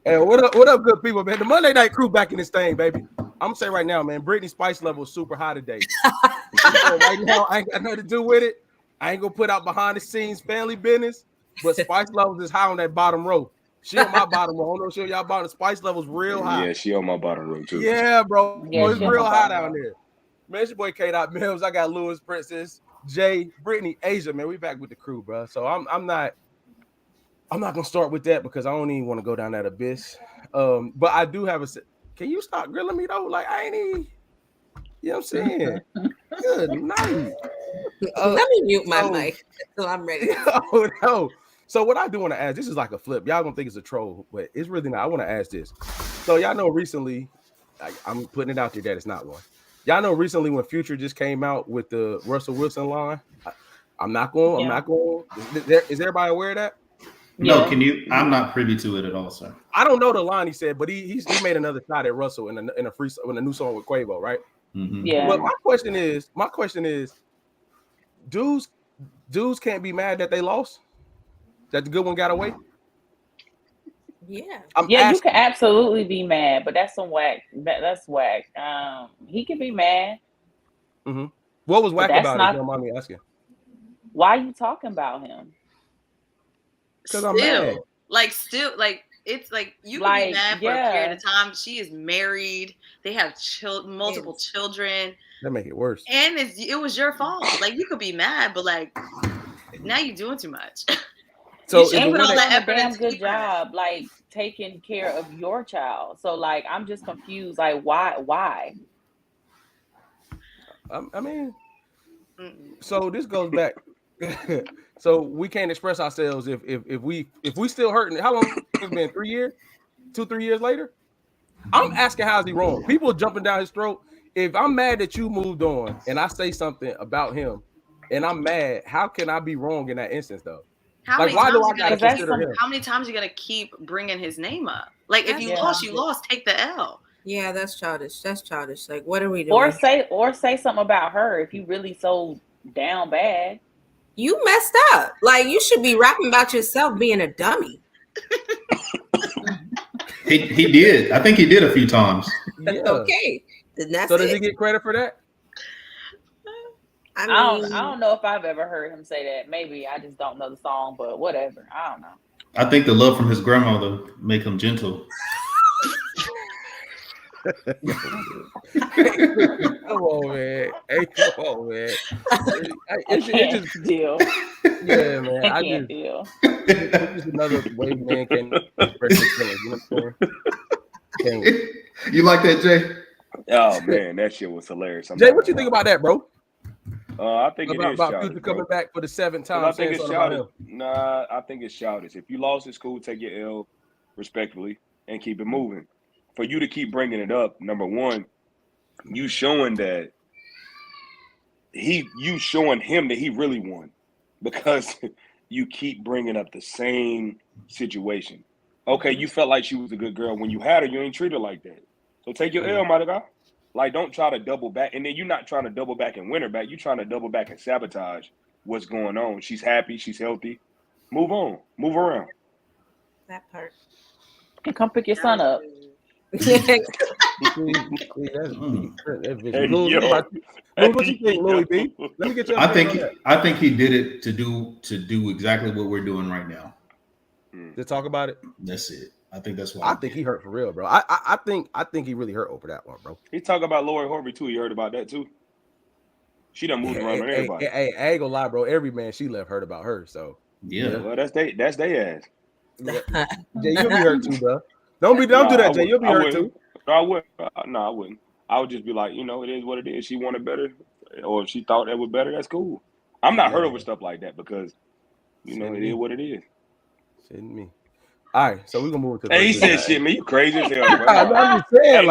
Hey, what up, good people, man? The Monday Night Crew back in this thing, baby. I'm gonna say right now, man, Britney Spice level is super high today. Right now, I ain't got nothing to do with it. I ain't gonna put out behind the scenes family business, but Spice levels is high on that bottom row. She on my bottom row. I don't know if she on y'all bottom. Spice levels real high. Yeah, she on my bottom row too. Yeah, bro, it's Yeah, she real on my high bottom down row. there. Man, it's your boy K. Dot Mills. I got Lewis, Princess, Jay, Brittany, Asia. Man, we back with the crew, bro. So I'm not gonna start with that because I don't even want to go down that abyss. But I do have a. Can you stop grilling me though? Like I ain't even. You know what I'm saying? Good night. Let me mute my mic until I'm ready. Oh no. So what I do want to ask, this is like a flip. Y'all gonna think it's a troll, but it's really not. I want to ask this. So y'all know recently, I'm putting it out there that it's not one. Y'all know recently when Future just came out with the Russell Wilson line. I'm not going. I'm not going. Is everybody aware of that? No, Yeah. can you? I'm not privy to it at all, sir. I don't know the line he said, but he made another shot at Russell in a new song with Quavo, right? Mm-hmm. Yeah. But my question is, dudes can't be mad that they lost, that the good one got away. Yeah. Yeah, you can absolutely be mad, but that's some whack. That's whack. He can be mad. Mm-hmm. What was whack that's about not- it? Don't mind me asking. Why are you talking about him? Because I'm mad. It's like you can be mad for a period of time. She is married. They have multiple children. That make it worse. And it was your fault. Like you could be mad, but like now you're doing too much. So and you're doing a damn good job, like taking care of your child. So like, I'm just confused. Like, why? I mean, so this goes back. So we can't express ourselves if we still hurting. How long it's been? 3 years? 2-3 years later? I'm asking how's he wrong? People jumping down his throat. If I'm mad that you moved on and I say something about him and I'm mad, how can I be wrong in that instance though? How like, why do I gotta consider him? How many times you gotta keep bringing his name up? Like, if you lost, you lost. Take the L. Yeah, that's childish. That's childish. Like, what are we doing? Or say something about her if you really so down bad. You messed up. Like, you should be rapping about yourself being a dummy. He did. I think he did a few times. Yeah. Okay. Then that's so does he get credit for that? I don't know if I've ever heard him say that. Maybe I just don't know the song, but whatever. I don't know. I think the love from his grandmother make him gentle. Come on, man. Hey, come on, man. I can't deal. Yeah, man. I can't deal. It's just another way man can express his feelings. You know what I'm saying? You like that, Jay? Oh man, that shit was hilarious. Jay, what you think about that, bro? I think it is about Future coming back for the 7th time. I think it's childish. Nah, I think it's childish. If you lost, it's cool. Take your L respectfully and keep it moving. For you to keep bringing it up, number one, you showing that you showing him that he really won because you keep bringing up the same situation. Okay, you felt like she was a good girl when you had her. You ain't treat her like that. So take your L, my nigga. Like, don't try to double back. And then you're not trying to double back and win her back. You're trying to double back and sabotage what's going on. She's happy. She's healthy. Move on. Move around. That part. And come pick your son up. What you think, Louis B? Let me get your I think he did it to do exactly what we're doing right now. To talk about it. That's it. I think that's why. I think he hurt for real, bro. I think he really hurt over that one, bro. He talk about Lori Harvey too. You heard about that too? She done moved around on everybody. Hey, I ain't gonna lie, bro. Every man she left heard about her. So yeah. Well, that's they ass. Jay, you'll be hurt too, bro. Don't do that, Jay. You'll be hurt too. No, I wouldn't. No, I wouldn't. I would just be like, it is what it is. She wanted better, or if she thought that was better, that's cool. I'm not hurt over stuff like that because, it is what it is. Shitting me. All right, so we're gonna move to. Hey, he said shit, man. You crazy as hell, bro. I'm just saying,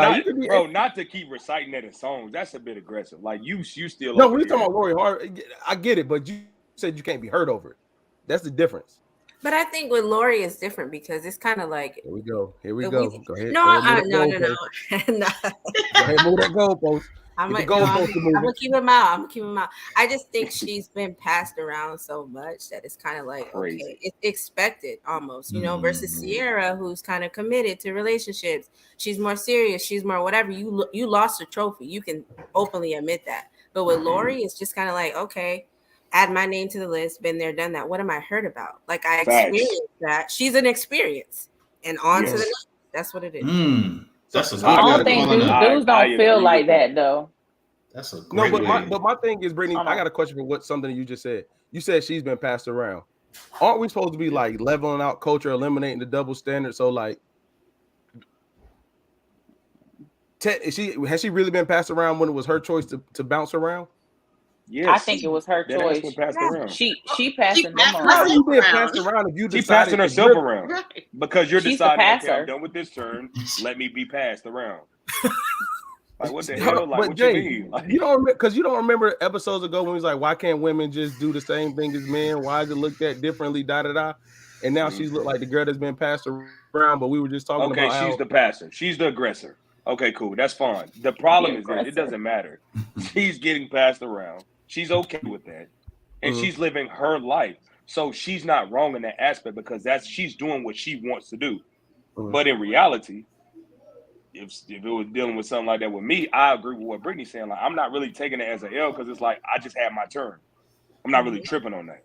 bro, not to keep reciting that in songs. That's a bit aggressive. Like you still. No, we're talking about Lori Harvey. I get it, but you said you can't be hurt over it. That's the difference. But I think with Lori is different because it's kind of like. Here we go. Go ahead. No, no. Go ahead, move that goalpost. I'm gonna keep him out. I just think she's been passed around so much that it's kind of like, Crazy. okay, it's expected almost, versus Sierra, who's kind of committed to relationships. She's more serious. She's more whatever. You lost a trophy. You can openly admit that. But with Lori, it's just kind of like, okay, add my name to the list. Been there, done that. What am I hurt about? Like I experienced that. She's an experience, and on to the next. That's what it is. That's a good I way don't of think calling it. dudes don't feel like that though. That's a great way. But my thing is, Brittany, I got a question for something you just said. You said she's been passed around. Aren't we supposed to be like leveling out culture, eliminating the double standard? So like, has she really been passed around when it was her choice to bounce around? Yes, I think it was her choice. She passing them around. How are you being passed around if you decided? She passing herself around because you're deciding. Okay, I'm done with this turn. Let me be passed around. Like what the hell? Like what Jay, you mean? Like, you don't remember episodes ago when he was like, "Why can't women just do the same thing as men? Why is it looked at differently?" Da da da. And now she's looked like the girl that's been passed around. But we were just talking about. Okay, she's the passer. She's the aggressor. Okay, cool. That's fine. The problem is that it doesn't matter. She's getting passed around. She's okay with that, and she's living her life. So she's not wrong in that aspect because she's doing what she wants to do. But in reality, if it was dealing with something like that with me, I agree with what Brittany's saying. Like I'm not really taking it as an L because it's like I just had my turn. I'm not really tripping on that.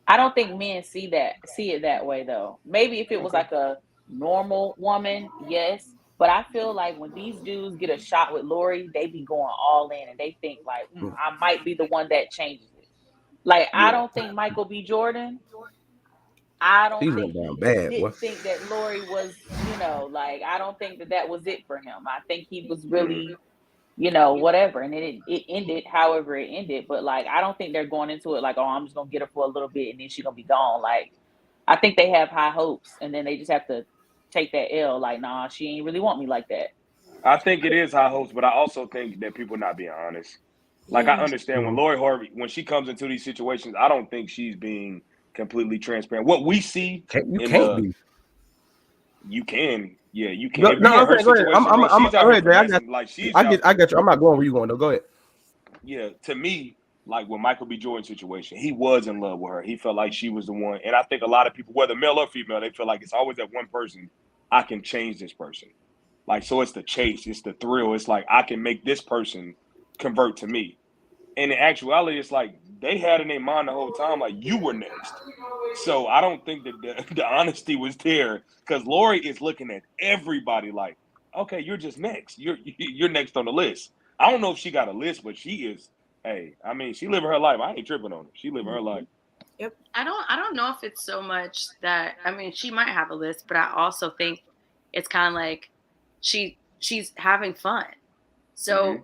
I don't think men see it that way though. Maybe if it was like a normal woman, yes. But I feel like when these dudes get a shot with Lori, they be going all in and they think like, I might be the one that changes it. Like, I don't think Michael B. Jordan, I don't think didn't think that Lori was, like, I don't think that was it for him. I think he was really, whatever. And then it ended however it ended. But like, I don't think they're going into it like, oh, I'm just going to get her for a little bit and then she's going to be gone. Like, I think they have high hopes and then they just have to take that L. Like, nah, she ain't really want me like that. I think it is high hopes, but I also think that people not being honest. Like, I understand when Lori Harvey, when she comes into these situations, I don't think she's being completely transparent. What we see, you can't be. You can, yeah, you can. Go ahead. I got you. I'm not going where you going though. Go ahead. Yeah, to me, like with Michael B. Jordan's situation, he was in love with her. He felt like she was the one. And I think a lot of people, whether male or female, they feel like it's always that one person. I can change this person. Like, so it's the chase. It's the thrill. It's like, I can make this person convert to me. And in actuality, it's like they had in their mind the whole time, like, you were next. So I don't think that the honesty was there because Lori is looking at everybody like, okay, you're just next. You're next on the list. I don't know if she got a list, but she is. Hey, I mean, she living her life. I ain't tripping on her. She living her life. Yep. I don't know if it's so much that, I mean, she might have a list, but I also think it's kind of like she's having fun. So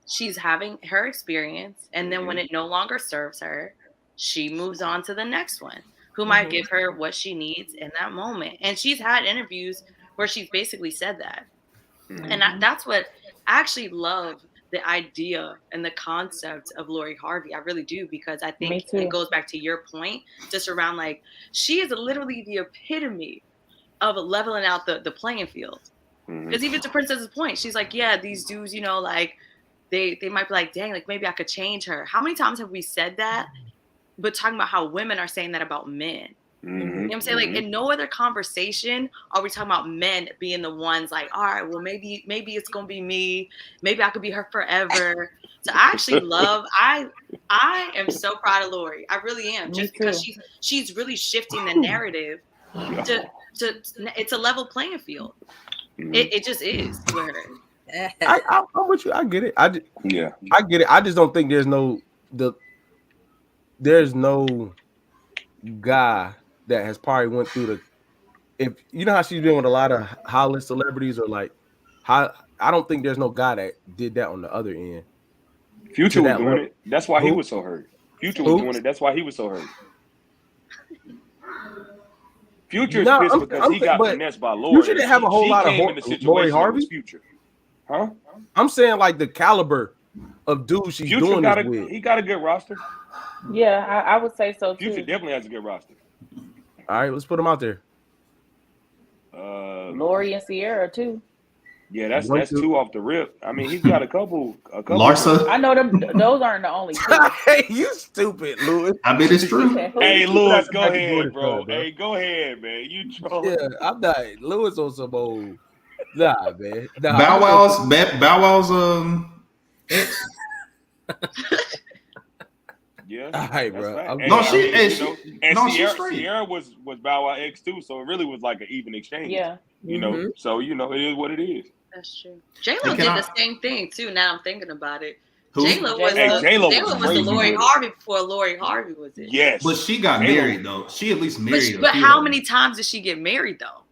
she's having her experience, and then when it no longer serves her, she moves on to the next one who might give her what she needs in that moment. And she's had interviews where she's basically said that. And that's what I actually love. The idea and the concept of Lori Harvey, I really do, because I think it goes back to your point, just around like she is literally the epitome of leveling out the playing field. Because even to Princess's point, she's like, yeah, these dudes, like they might be like, dang, like maybe I could change her. How many times have we said that? But talking about how women are saying that about men. You know what I'm saying? Like in no other conversation are we talking about men being the ones like, all right, well, maybe it's going to be me. Maybe I could be her forever. So I actually I am so proud of Lori. I really am. Just because she's really shifting the narrative to it's a level playing field. It just is with her. I'm with you. I get it. I get it. I just don't think there's no guy that has probably went through if you know how she's been with a lot of Hollywood celebrities or like how I don't think there's no guy that did that on the other end. Future was doing it. That's why he was so hurt. Future was doing it. That's why he was so hurt. Future is pissed because he got finessed by Lori. You shouldn't have a whole lot of Lori Harvey. Future, huh? I'm saying like the caliber of dudes she's doing this with. He got a good roster. Yeah, I would say so too. Future definitely has a good roster. All right, let's put them out there. Lori and Sierra too. Yeah, that's two off the rip. I mean, he's got a couple. Larsa. I know them. Those aren't the only two. Hey, you stupid, Louis. I bet it's true. Hey, Louis, go ahead, bro. Son, bro. Hey, go ahead, man. You trolling? Yeah, I'm not Louis on some old. Nah, man. Nah, Bow Wow's ex. Yeah. All right, that's bro. right. No, Sierra, straight. Sierra was Bow Wow X too, so it really was like an even exchange. Yeah. You know, so it is what it is. That's true. J-Lo did the same thing too. Now I'm thinking about it. Who? J-Lo was J-Lo was the crazy Lori good. Harvey before Lori Harvey was it. Yes, But she got married though. She at least married. But how many times did she get married though?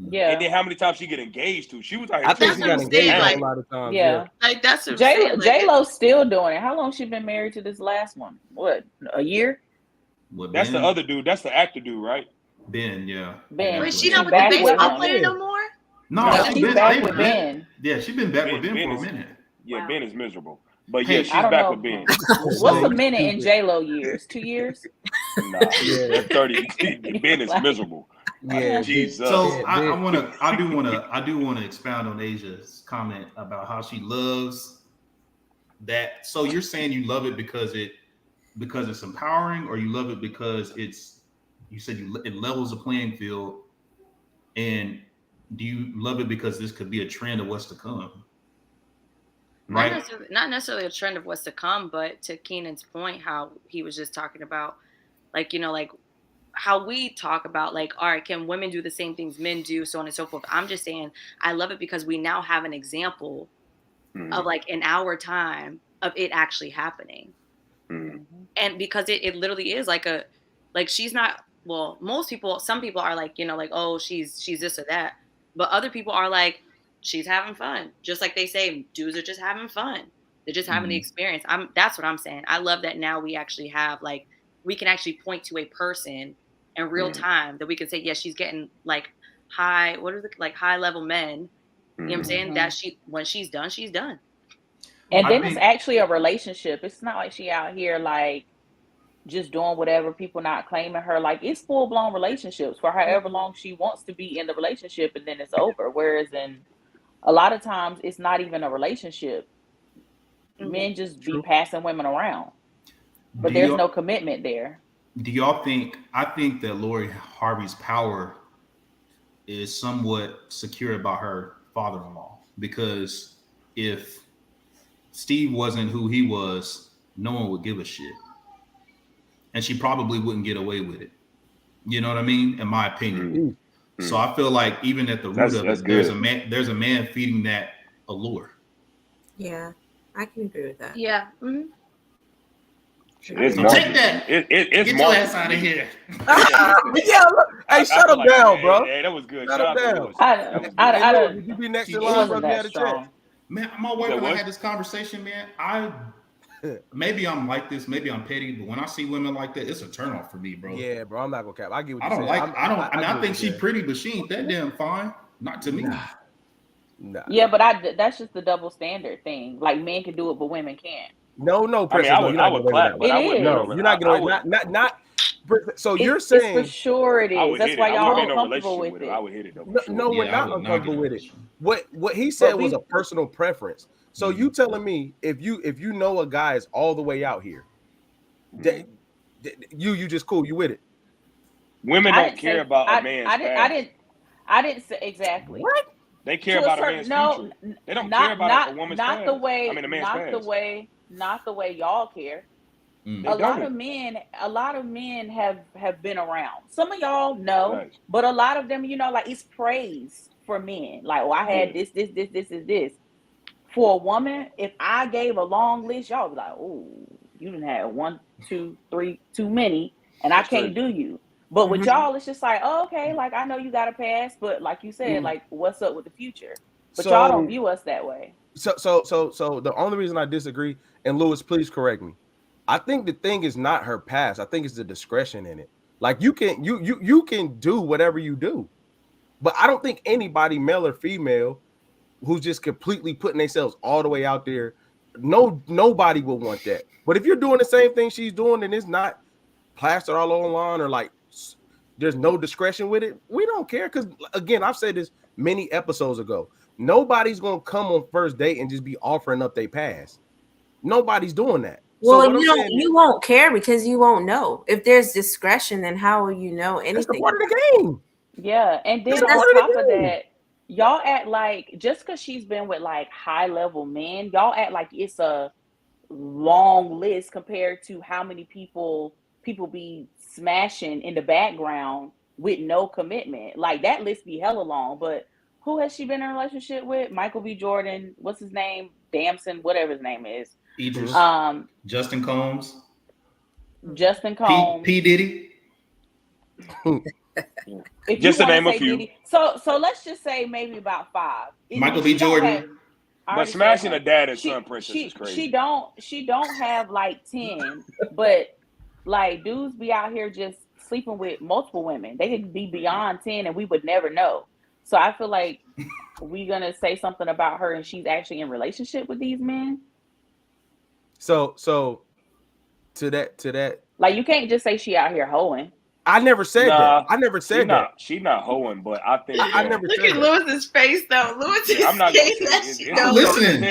Yeah. And then how many times she get engaged to? She was out here. I think she got That's what I'm engaged saying, a like- lot of times. Yeah. Like that's what I'm saying. Like, J-Lo's still doing it. How long she been married to this last one? What, a year? What, That's Ben? the other dude. That's the actor dude, right? Ben, yeah. Ben. wait, She she not with the back with baseball him. player no more? No, Yeah, she she's been back with Ben. Yeah, she been back with Ben Ben for a is- minute. Yeah, Wow. Ben is miserable. But Hey, yeah, she's I don't back know. with Ben. What's a minute in J-Lo years? 2 years? Nah, 30. Ben is miserable. Yeah. Jesus. So Yeah, I do want to expound on Asia's comment about how she loves that. So you're saying you love it because it's empowering, or you love it because it levels the playing field, and do you love it because this could be a trend of what's to come? Right. Not necessarily a trend of what's to come, but to Keenan's point, how he was just talking about, like, you know, like how we talk about, like, all right, can women do the same things men do, so on and so forth. I'm just saying I love it because we now have an example of, like, in our time of it actually happening. And because it literally is like she's not, well, some people are like, you know, like, oh, she's this or that, but other people are like, she's having fun. Just like they say, dudes are just having fun. They're just having the experience. That's what I'm saying. I love that now we actually have, like, we can actually point to a person in real time that we can say, yeah, she's getting like high level men. You know what I'm saying? That when she's done, she's done. And then it's actually a relationship. It's not like she out here like just doing whatever, people not claiming her. Like, it's full blown relationships for however long she wants to be in the relationship, and then it's over. Whereas in a lot of times it's not even a relationship. Men just be passing women around, but there's no commitment there. Do y'all think? I think that Lori Harvey's power is somewhat secured by her father-in-law, because if Steve wasn't who he was, no one would give a shit, and she probably wouldn't get away with it. You know what I mean? In my opinion. So I feel like even at the root of it, there's a man feeding that allure. Yeah, I can agree with that. Yeah. It's So marketing. take that. It's Get your marketing. ass out of here. Yeah, look. Hey, shut him down, bro. Hey, that was good. Shut Shout him out to down. Lewis. I That was good. don't. Would you be next in It line, wasn't bro? If you that had a chance. strong. Man, my wife and I what? had this conversation, man. Maybe I'm like this, maybe I'm petty, but when I see women like that, it's a turnoff for me, bro. Yeah, bro. I'm not gonna cap. I get what I you're don't saying. like. I get think what she's you're pretty, but she ain't that damn fine. Not to me. Nah. Yeah, but that's just the double standard thing. Like, men can do it, but women can't. No, I mean, Princess, no, you're I not would gonna clap, clap, but It I wouldn't. is. No, you're not gonna. Not. So you're It's saying for sure it I is. would That's hit why it. I y'all wouldn't be in no uncomfortable relationship with with her. it. I would hit it though. no, For sure. no, we're Yeah, I not would not uncomfortable get with a it. relationship. What he said But was a personal preference. So you telling me if you know a guy is all the way out here, you just cool, you with it? Women I don't didn't care say about I a man's I didn't say exactly. What? They care To a about a certain man's no, future. They don't care about a woman's not the past. way I mean, a man's not the past. way y'all care. They A lot don't. of men have been around. Some of y'all know, Right. but a lot of them, you know, like, it's praise for men. Like, oh, I had this. For a woman, if I gave a long list, y'all be like, oh, you done had 1, 2, 3 too many, and I can't do you. But with y'all, it's just like, oh, okay, like, I know you got a pass, but like you said, like, what's up with the future? But y'all don't view us that way. So the only reason I disagree, and Lewis, please correct me, I think the thing is not her past. I think it's the discretion in it. Like, you can do whatever you do, but I don't think anybody, male or female, who's just completely putting themselves all the way out there, nobody will want that. But if you're doing the same thing she's doing and it's not plastered all online, or like there's no discretion with it, we don't care. Because again, I've said this many episodes ago. Nobody's gonna come on first date and just be offering up their pass. Nobody's doing that. Well, so you won't care because you won't know. If there's discretion, then how will you know anything? That's the part of the game. Yeah, and then on top of that, y'all act like just because she's been with like high level men, y'all act like it's a long list compared to how many people be smashing in the background with no commitment. Like that list be hella long. But who has she been in a relationship with? Michael B. Jordan, what's his name? Damson, whatever his name is. Idris. Justin Combs. P. Diddy. If just to name a few. Diddy, so let's just say maybe about 5. Michael B. Jordan. But smashing a dad and son princess is crazy. She don't have like 10, but like dudes be out here just sleeping with multiple women. They could be beyond 10 and we would never know. So I feel like we gonna say something about her and she's actually in relationship with these men. So to that, like you can't just say she out here hoeing. I never said that. I never said that. She's not hoeing, but I think I never look said at that. Lewis's face though. Lewis is I'm not gonna say I'm listening.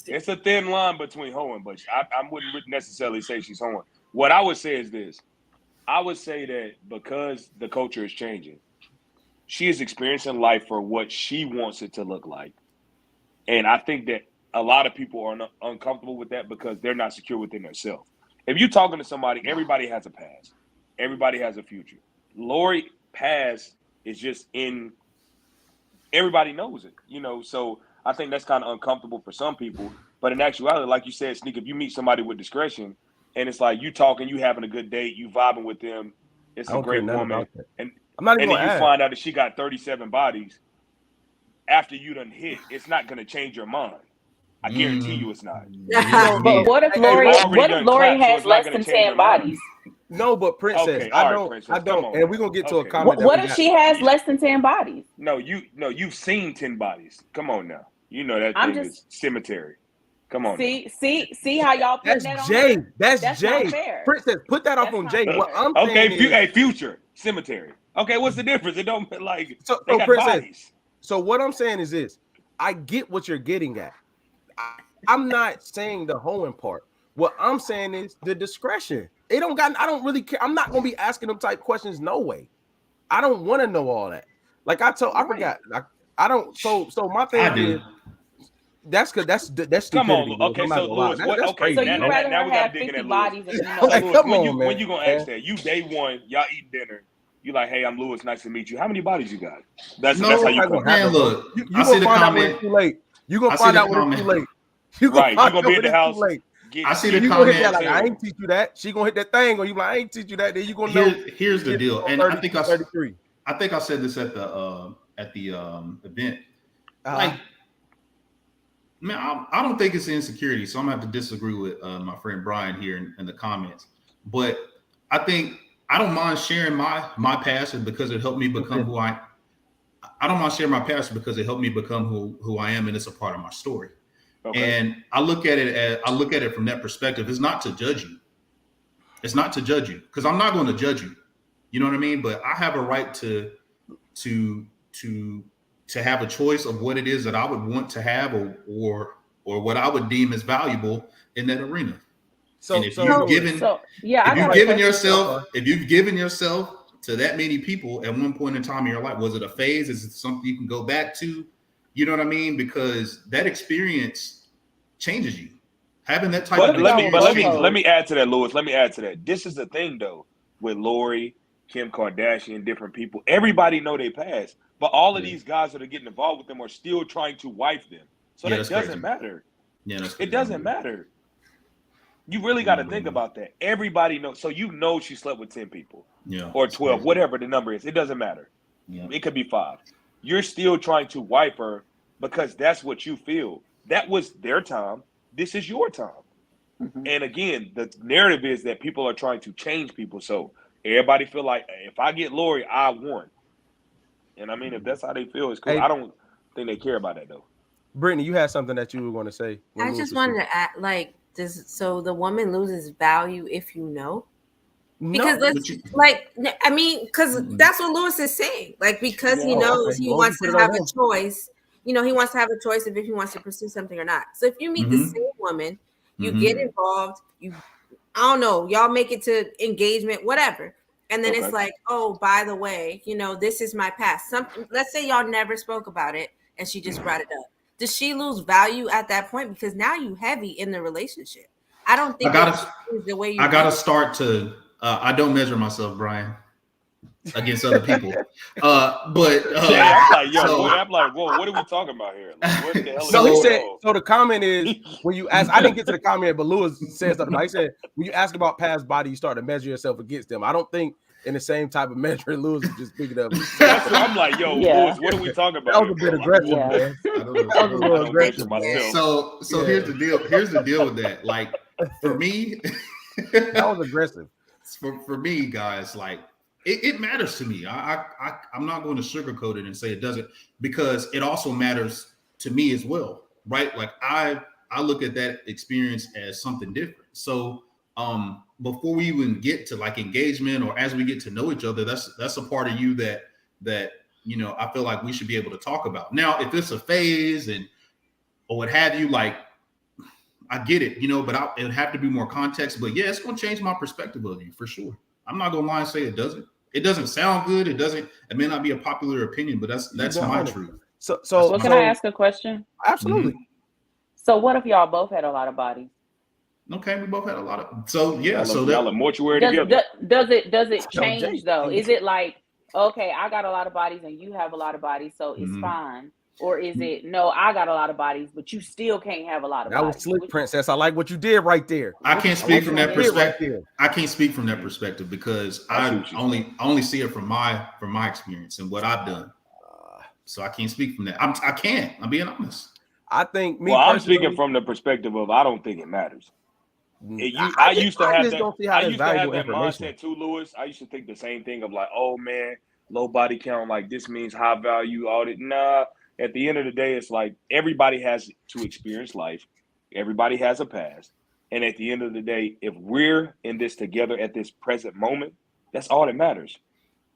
It's a thin line between hoeing, but I wouldn't necessarily say she's hoeing. What I would say is this: I would say that because the culture is changing, she is experiencing life for what she wants it to look like, and I think that a lot of people are uncomfortable with that because they're not secure within themselves. If you're talking to somebody, everybody has a past. Everybody has a future. Lori past is just in. Everybody knows it, So I think that's kind of uncomfortable for some people. But in actuality, like you said, Sneak, if you meet somebody with discretion, and it's like you talking, you having a good date, you vibing with them, it's a great woman, and I'm not even then you find out that she got 37 bodies. After you done hit, it's not going to change your mind. I guarantee you, it's not. But what if Lori has less than 10 bodies? No, but Princess, I don't, and we're gonna get to a comment. What if she has less than 10 bodies? No, you've seen 10 bodies. Come on now, you know that thing is cemetery. Come on. See how y'all put that on Jay. her? That's Jay. Princess, put that off on Jay. What I'm saying future cemetery. Okay, what's the difference? It don't like so they got Princess. Bodies. So what I'm saying is this: I get what you're getting at. I'm not saying the hoeing part. What I'm saying is the discretion. I don't really care. I'm not gonna be asking them type questions. No way. I don't want to know all that. Like I forgot. I don't. So my thing is that's stupidity. Come on. Okay, so Lewis, that's crazy. So you rather now we got 50 bodies and when you gonna ask that? You day one, y'all eat dinner. You like, hey, I'm Lewis. Nice to meet you. How many bodies you got? That's how you come. Man, look, you gonna find out when it's too late. You gonna find out when it's too late. You're gonna be at the house. I see the comment. Like, I ain't teach you that. She gonna hit that thing, or you like, I ain't teach you that. Then you gonna know. Here's the deal, and 30, I think I said this at the event. Like, man, I don't think it's insecurity, so I'm gonna have to disagree with my friend Brian here in the comments. But I think I don't mind sharing my past because it helped me become who I don't mind sharing my past because it helped me become who I am, and it's a part of my story. Okay. And I look at it from that perspective. It's not to judge you. It's not to judge you because I'm not going to judge you. You know what I mean? But I have a right to have a choice of what it is that I would want to have or what I would deem as valuable in that arena. So if you've given yourself to that many people at one point in time in your life, was it a phase? Is it something you can go back to? You know what I mean? Because that experience changes you. Having that type of experience. Let me add to that, Lewis. Let me add to that. This is the thing, though, with Lori, Kim Kardashian, different people. Everybody know they past, but all of these guys that are getting involved with them are still trying to wife them. So that doesn't matter. Yeah, it doesn't matter. You really got to think about that. Everybody knows. So she slept with 10 people, or 12, whatever the number is. It doesn't matter. Yeah. It could be 5. You're still trying to wipe her because that's what you feel. That was their time. This is your time. Mm-hmm. And again, the narrative is that people are trying to change people. So everybody feel like if I get Lori, I won. And I mean, if that's how they feel, it's cool. Hey, I don't think they care about that though. Brittany, you had something that you were going to say. I just wanted to add, so the woman loses value if you know. Because No. I mean, because that's what Lewis is saying. Like, because he knows he wants to have a choice. You know, he wants to have a choice of if he wants to pursue something or not. So if you meet the same woman, you get involved, I don't know, y'all make it to engagement, whatever. And then it's like, oh, by the way, you know, this is my past. Something, let's say y'all never spoke about it and she just brought it up. Does she lose value at that point? Because now you heavy in the relationship. I don't think the way you I gotta start to I don't measure myself, Brian, against other people. I'm like, yo, I'm like, whoa, what are we talking about here? Like, what the hell so he said, so the comment is when you ask, I didn't get to the comment, but Lewis said something. He said, when you ask about past body, you start to measure yourself against them. I don't think in the same type of measure Lewis is just speaking of. I'm like, yo, Lewis, what are we talking about? That was a bit aggressive, man. That was a little aggressive myself. So here's the deal. Here's the deal with that. Like, for me, that was aggressive. For me, guys, like it matters to me. I'm not going to sugarcoat it and say it doesn't, because it also matters to me as well, right? Like I look at that experience as something different. So before we even get to like engagement or as we get to know each other, that's a part of you that you know I feel like we should be able to talk about. Now, if it's a phase or what have you, like I get it, you know, but it would have to be more context. But yeah, it's going to change my perspective of you for sure. I'm not going to lie and say it doesn't. It doesn't sound good. It may not be a popular opinion, but that's my truth. So can I ask a question? Absolutely. Mm-hmm. So what if y'all both had a lot of bodies? Okay, we both had a lot of. So yeah, y'all are mortuary together. Does it change though? Is it like, okay, I got a lot of bodies and you have a lot of bodies, so it's fine? Or is it, no, I got a lot of bodies, but you still can't have a lot of bodies? That was slick, Princess. I like what you did right there. I can't speak from that perspective. I can't speak from that perspective because I only see it from my experience and what I've done. So I can't speak from that. I can't. I'm being honest. I think I'm speaking from the perspective of I don't think it matters. I used to have that mindset too, Lewis. I used to think the same thing of like, oh man, low body count, like this means high value, all that. Nah. At the end of the day, it's like everybody has to experience life. Everybody has a past. And at the end of the day, if we're in this together at this present moment, that's all that matters.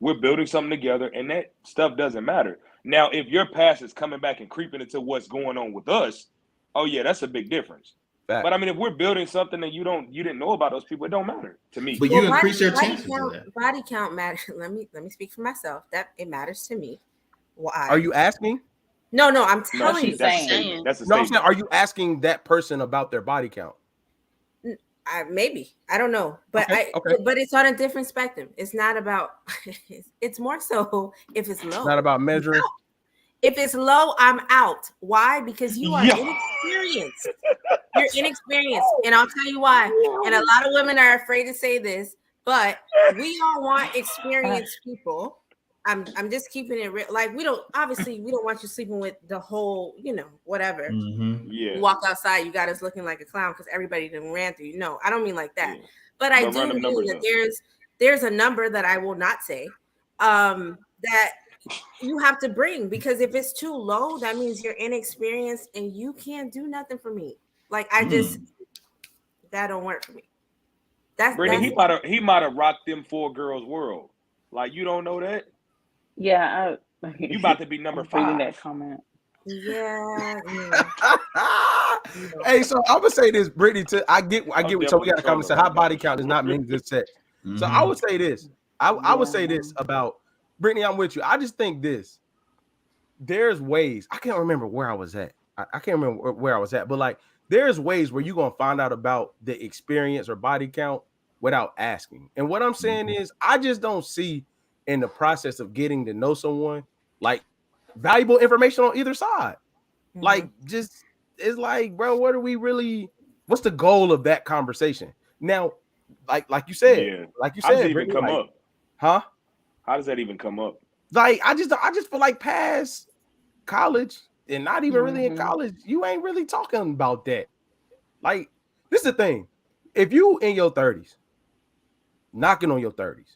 We're building something together and that stuff doesn't matter. Now, if your past is coming back and creeping into what's going on with us, oh yeah, that's a big difference. Fact. But I mean, if we're building something that you didn't know about those people, it don't matter to me. But you increase your chances of that. Body count matters. Let me speak for myself. That it matters to me. Why? Are you asking? No, I'm telling you. That's a statement. I'm saying, are you asking that person about their body count? Maybe. I don't know. But but it's on a different spectrum. It's not about it's more so if it's low. It's not about measuring. If it's low, I'm out. Why? Because you are inexperienced. You're inexperienced. And I'll tell you why. And a lot of women are afraid to say this, but we all want experienced people. I'm just keeping it real. Like we don't want you sleeping with the whole, whatever. Mm-hmm. Yeah. You walk outside, you got us looking like a clown because everybody done ran through you. No, I don't mean like that. Yeah. But I do mean that there's a number that I will not say that you have to bring, because if it's too low, that means you're inexperienced and you can't do nothing for me. Like that don't work for me. Brittany, he might have rocked them 4 girls world. Like you don't know that? Yeah, you about to be number 5. That comment. Yeah. Hey, so I'm gonna say this, Brittany. I get what. So we got a comment say high body count does not mean good sex. Mm-hmm. So I would say this. I would say this about Brittany. I'm with you. I just think this. There's ways. I can't remember where I was at. I can't remember where I was at, but like there's ways where you're gonna find out about the experience or body count without asking. And what I'm saying is, I just don't see in the process of getting to know someone like valuable information on either side. Mm-hmm. Like just it's like, bro, what's the goal of that conversation? Now, like you said, how does it even come up? Huh? How does that even come up? Like I just feel like past college and not even really in college, you ain't really talking about that. Like this is the thing. If you in your 30s, knocking on your 30s,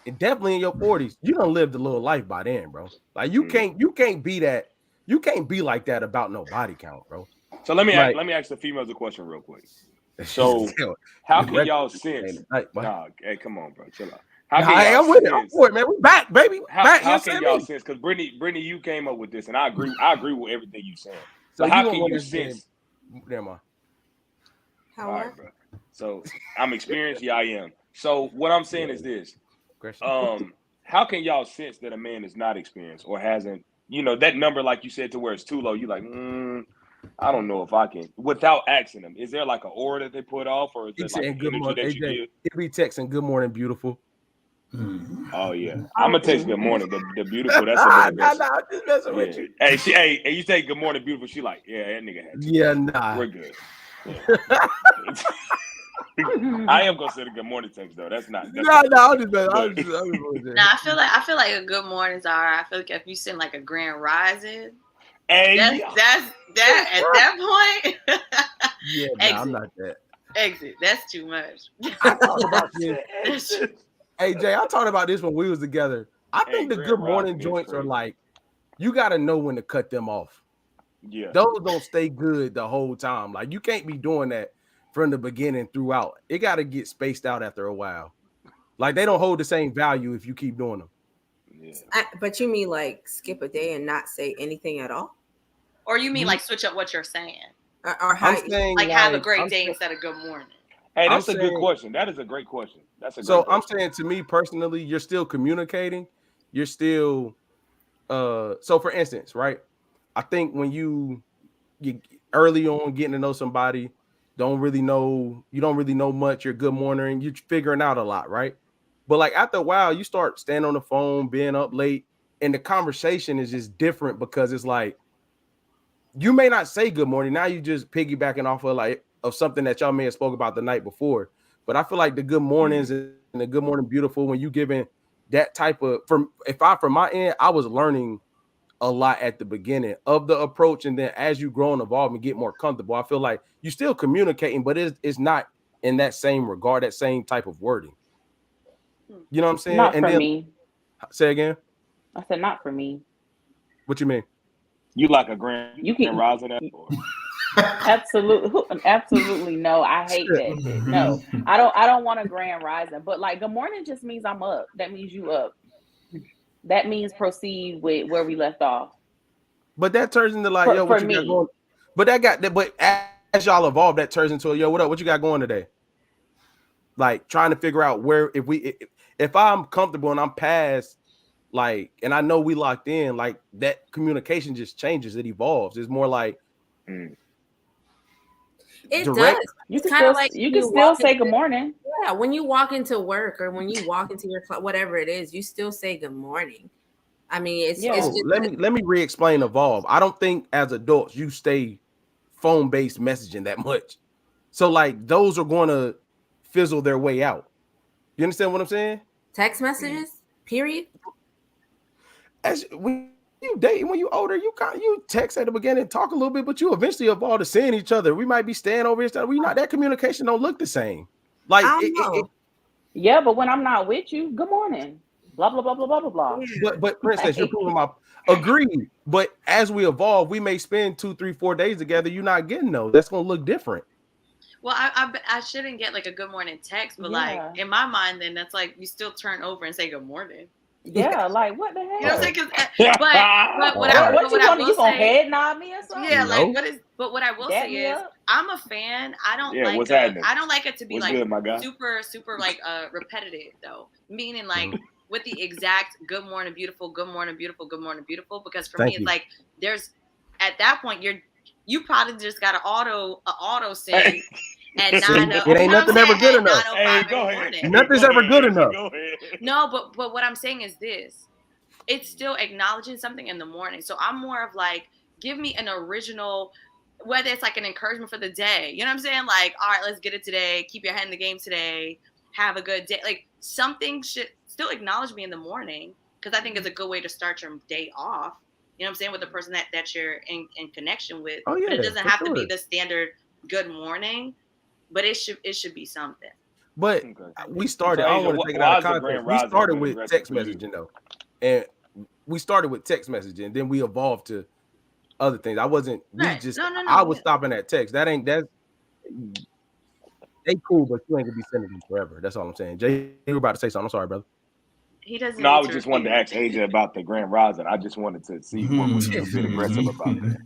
and definitely in your 40s, you done lived a little life by then, bro. Like you can't be that. You can't be like that about no body count, bro. So let me ask the females a question real quick. So how can y'all sense? Nah, hey, come on, bro, chill out. How can y'all I'm with it. I'm for it, man. We back, baby. How can y'all sense? Because Brittany, you came up with this, and I agree. I agree with everything you saying. So how can you sense? Never mind. How what? Bro. So I'm experienced. Yeah, I am. So what I'm saying is this. How can y'all sense that a man is not experienced or hasn't, that number, like you said, to where it's too low? You like, I don't know if I can, without asking them. Is there like an aura that they put off, or is there like an energy that you give? If we texting "Good morning, beautiful." Oh yeah, I'm gonna text "Good morning." The beautiful. That's a bit aggressive. I'm just messing with you. Hey, you say "Good morning, beautiful." She like, yeah, that nigga had. Yeah, nah. We're good. Yeah. I am gonna say the good morning text though. That's not. No, I'm just messing. Nah, I feel like a good morning's all right. I feel like if you send like a grand rising, hey, that's that at that point. Yeah, nah, I'm not that. Exit. That's too much. I talked about this. Hey Jay, I talked about this when we was together. I think the good morning joints are like, you got to know when to cut them off. Yeah, those don't stay good the whole time. Like, you can't be doing that from the beginning throughout. It got to get spaced out after a while. Like, they don't hold the same value if you keep doing them. Yeah. But you mean like skip a day and not say anything at all? Or you mean like switch up what you're saying? Or how like have a great day instead of good morning? Hey, that's a good question. That is a great question. That's a great so question. I'm saying, to me personally, you're still communicating. You're still so for instance, right? I think when you early on getting to know somebody, you don't really know much, you're good morning, you're figuring out a lot, right? But like after a while, you start standing on the phone, being up late, and the conversation is just different because it's like you may not say good morning. Now you just piggybacking off of something that y'all may have spoke about the night before. But I feel like the good mornings and the good morning beautiful, when you giving that type of, from my end, I was learning a lot at the beginning of the approach, and then as you grow and evolve and get more comfortable, I feel like you're still communicating, but it's not in that same regard, that same type of wording. You know what I'm saying? Not for me. Say again. I said not for me. What you mean? You like a grand rising? Absolutely no. I hate that shit. No, I don't want a grand rising. But like good morning just means I'm up. That means you up. That means proceed with where we left off. But that turns into like, yo, what you got going? But as y'all evolve, that turns into, yo, what up? What you got going today? Like trying to figure out where, if I'm comfortable and I'm past, like, and I know we locked in, like that communication just changes. It evolves. It's more like it direct. does. You can still say good morning. Yeah, when you walk into work or when you walk into your club, whatever it is, you still say good morning. I mean, it's just, let me re-explain evolve. I don't think as adults you stay phone-based messaging that much. So like those are going to fizzle their way out. You understand what I'm saying? Text messages, period. As when you date, when you older, you text at the beginning, talk a little bit, but you eventually evolve to seeing each other. We might be staying over here. We not, that communication don't look the same. Like yeah, but when I'm not with you, good morning. Blah blah blah blah blah blah blah. But for instance, you're proving my agreed. But as we evolve, we may spend 2, 3, 4 days together. You're not getting those. That's gonna look different. Well, I shouldn't get like a good morning text, but like in my mind, then that's like you still turn over and say good morning. Yeah, like what the hell? You know what I'm saying? But what I will say, head nod me or something? Yeah, like what I will say is I'm a fan. I don't like it to be like super like repetitive though. Meaning like with the exact good morning beautiful, good morning beautiful, good morning beautiful. Because for me it's like there's at that point you probably just got an auto send. And it ain't nothing ever good enough. Hey, go ahead. Nothing's ever good enough. No, but what I'm saying is this. It's still acknowledging something in the morning. So I'm more of like, give me an original, whether it's like an encouragement for the day. You know what I'm saying? Like, all right, let's get it today. Keep your head in the game today. Have a good day. Like something should still acknowledge me in the morning because I think it's a good way to start your day off. You know what I'm saying? With the person that you're in connection with. Oh, yeah, but it doesn't have to be the standard good morning. But it should be something. But we started. I don't want to take it out of context. We started with text messaging though, and we started with text messaging, and then we evolved to other things. I wasn't. I was stopping at text. That. they cool, but you ain't gonna be sending them forever. That's all I'm saying. Jay, you were about to say something. I'm sorry, brother. He doesn't No, I need was to just wanted to ask refute. AJ about the Grand Rising. I just wanted to see what was a bit aggressive about that.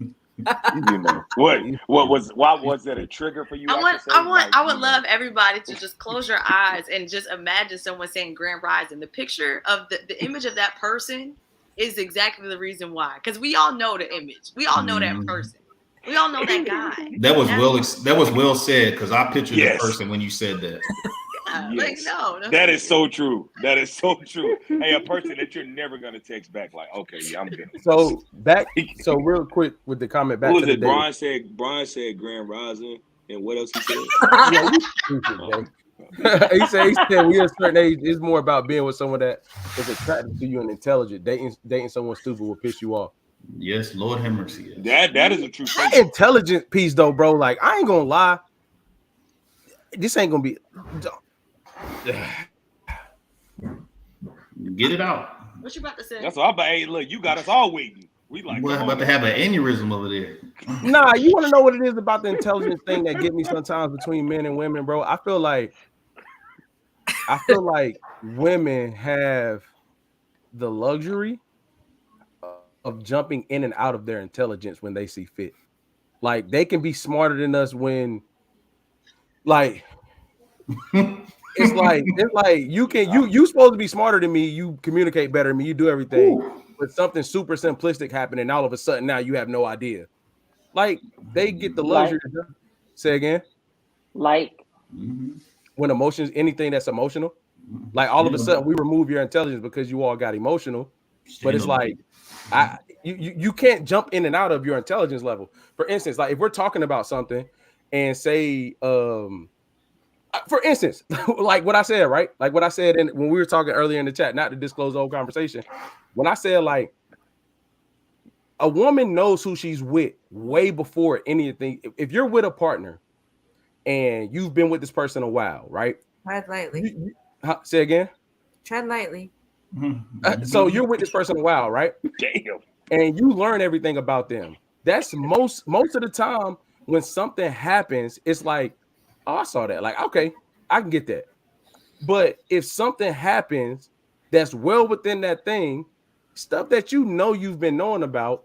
You know what why was that a trigger for you? I would love everybody to just close your eyes and just imagine someone saying Grand Rising. The picture of the image of that person is exactly the reason why. Because we all know the image. We all know that person. We all know that guy. That was well said, because I pictured the Yes. person when you said that. Yes. No, that is so true. That is so true. Hey, a person that you're never gonna text back like, okay, yeah, I'm good. So real quick with the comment back What to was the it? dating. Brian said Grand Rising, and what else he said? Yeah, you stupid, Jay. he said when you're a certain age, it's more about being with someone that is attracted to you and intelligent. Dating someone stupid will piss you off. Yes, Lord have mercy. Yes. That is a true That statement. intelligent piece though, bro. Like, I ain't gonna lie. This ain't gonna be. Get it out. What you about to say? That's what I'm about. Hey, look, you got us all waiting. We like, We're about to have an aneurysm over there. Nah, you want to know what it is about the intelligence thing that get me sometimes between men and women, bro? I feel like women have the luxury of jumping in and out of their intelligence when they see fit. Like, they can be smarter than us when, like, it's like you supposed to be smarter than me. You communicate better than me. You do everything. But something super simplistic happened, and all of a sudden now you have no idea. Like, they get the luxury to say again. Like When emotions, anything that's emotional, like all of a sudden we remove your intelligence because you all got emotional. But it's like you can't jump in and out of your intelligence level. For instance, like if we're talking about something and say, for instance, like what I said, right? Like what I said when we were talking earlier in the chat, not to disclose the whole conversation. When I said, like, a woman knows who she's with way before anything. If you're with a partner and you've been with this person a while, right? Tread lightly. Say again. Tread lightly. So you're with this person a while, right? Damn. And you learn everything about them. That's most of the time when something happens, it's like, oh, I saw that. Like, okay, I can get that. But if something happens that's well within that thing, stuff that you know you've been knowing about,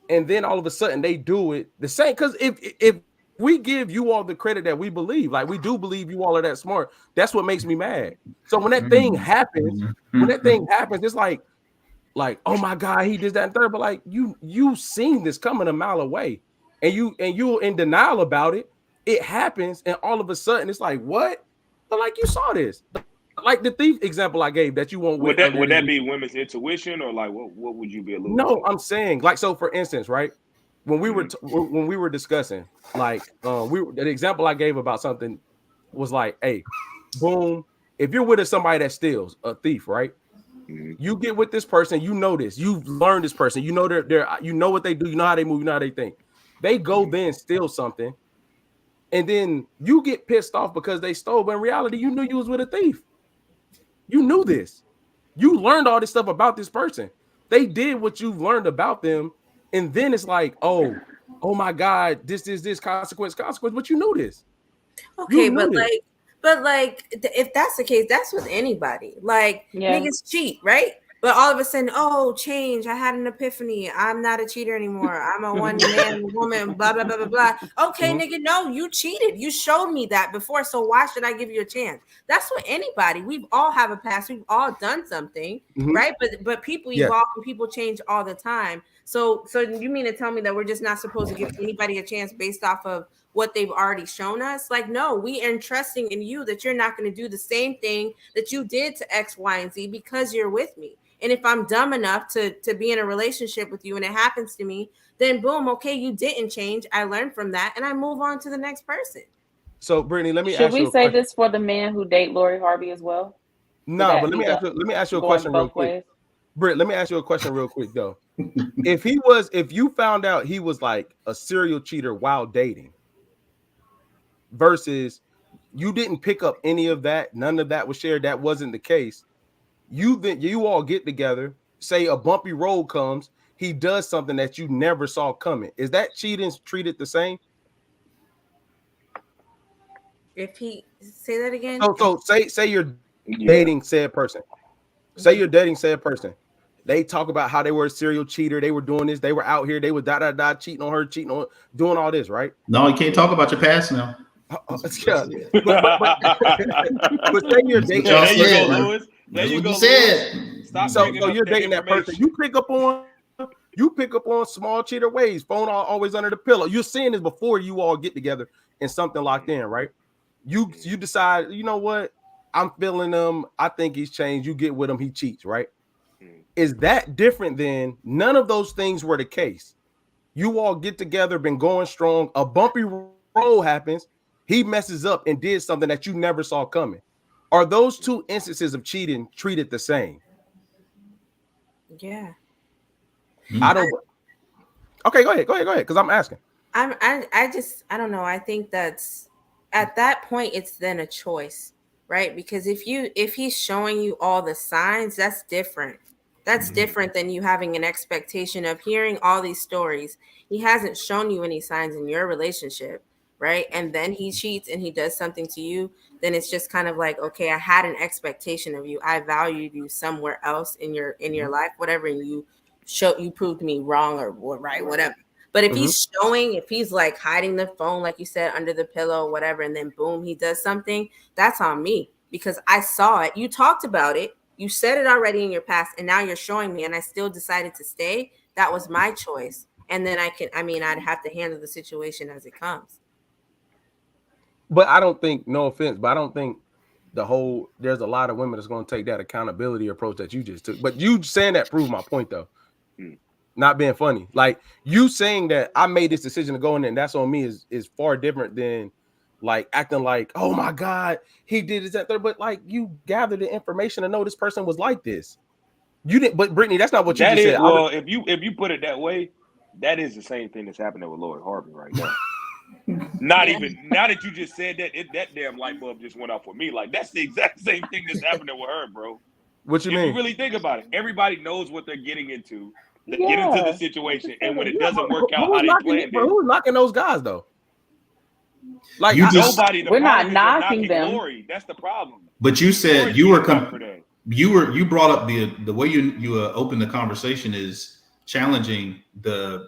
and then all of a sudden they do it the same. Because if we give you all the credit that we believe, like we do believe you all are that smart, that's what makes me mad. So when that thing happens, it's like, oh my God, he did that and third. But like you seen this coming a mile away, and you're in denial about it. It happens, and all of a sudden it's like, what? But like, you saw this. Like the thief example I gave that you won't. Would that be women's intuition, or like what would you be alluding to? No, I'm saying, like, so for instance, right, when we were discussing, like, the example I gave about something was like, hey, boom, if you're with somebody that steals, a thief, right? You get with this person, you know this, you've learned this person, you know they're you know what they do, you know how they move, you know how they think. They go then steal something, and then you get pissed off because they stole, but in reality, you knew you was with a thief. You knew this. You learned all this stuff about this person. They did what you've learned about them, and then it's like, oh my God, this is this consequence, but you knew this. Okay, but if that's the case, that's with anybody. Like, niggas cheat, right? But all of a sudden, oh, change. I had an epiphany. I'm not a cheater anymore. I'm a one man woman, blah, blah, blah, blah, blah. Okay, nigga, no, you cheated. You showed me that before. So why should I give you a chance? That's with anybody. We've all have a past. We've all done something, right? But people evolve and people change all the time. So you mean to tell me that we're just not supposed to give anybody a chance based off of what they've already shown us? Like, no, we are trusting in you that you're not going to do the same thing that you did to X, Y, and Z because you're with me. And if I'm dumb enough to be in a relationship with you and it happens to me, then boom, okay, you didn't change. I learned from that and I move on to the next person. So, Brittany, let me ask you. Should we say this for the men who date Lori Harvey as well? No, but let me ask you a question real quick. Britt, let me ask you a question real quick though. If you found out he was like a serial cheater while dating, versus you didn't pick up any of that, none of that was shared, that wasn't the case. You all get together, say a bumpy road comes, he does something that you never saw coming. Is that cheating treated the same? If he say that again. So say you're Yeah. dating said person. Say you're dating said person. They talk about how they were a serial cheater. They were doing this. They were out here. They were cheating on her, cheating on, doing all this, right? No, you can't talk about your past now. Yeah. But say you're dating. Yeah, there you said, go, man. Lewis. There That's you what go, you Lewis. said. Stop So bringing up you're the dating that person. information. You pick up on small cheater ways. Phone always under the pillow. You're seeing this before you all get together and something locked in, right? You decide. You know what? I'm feeling him. I think he's changed. You get with him. He cheats, right? Is that different than none of those things were the case? You all get together, been going strong. A bumpy road happens. He messes up and did something that you never saw coming. Are those two instances of cheating treated the same? Yeah. I don't. Okay, go ahead. Because I'm asking. I don't know. I think that's at that point it's then a choice, right? Because if he's showing you all the signs, that's different. That's different than you having an expectation of hearing all these stories. He hasn't shown you any signs in your relationship, right? And then he cheats and he does something to you, then it's just kind of like, okay, I had an expectation of you. I valued you somewhere else in your life, whatever, and you proved me wrong or right, whatever. But if he's like hiding the phone, like you said, under the pillow, whatever, and then boom, he does something, that's on me because I saw it. You talked about it. You said it already in your past, and now you're showing me, and I still decided to stay. That was my choice. And then I'd have to handle the situation as it comes. But I don't think, no offense, but I don't think there's a lot of women that's going to take that accountability approach that you just took. But you saying that proved my point, though. Not being funny. Like, you saying that I made this decision to go in there and that's on me is far different than like acting like, oh my God, he did this, that, third. But like, you gathered the information to know this person was like this. You didn't, but Brittany, that's not what you just said. Well, if you put it that way, that is the same thing that's happening with Lori Harvey right now. Now that you just said that, that damn light bulb just went off for me. Like, that's the exact same thing that's happening with her, bro. What you if mean? you really think about it, everybody knows what they're getting into. They get into the situation, and when it doesn't work out how they planned it. Who's knocking those guys though? Like, nobody. We're not knocking them. Lori. That's the problem. But you said you brought up the way you opened the conversation is challenging the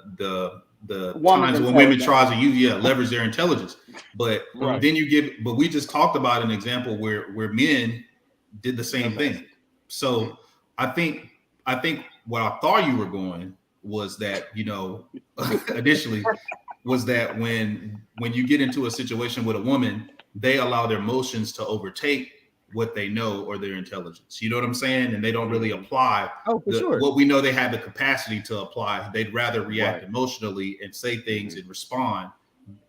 times when women try to leverage their intelligence. But then but we just talked about an example where men did the same thing. So I think what I thought you were going was that, initially was that when you get into a situation with a woman, they allow their emotions to overtake what they know or their intelligence. You know what I'm saying? And they don't really apply what we know they have the capacity to apply. They'd rather react emotionally and say things and respond,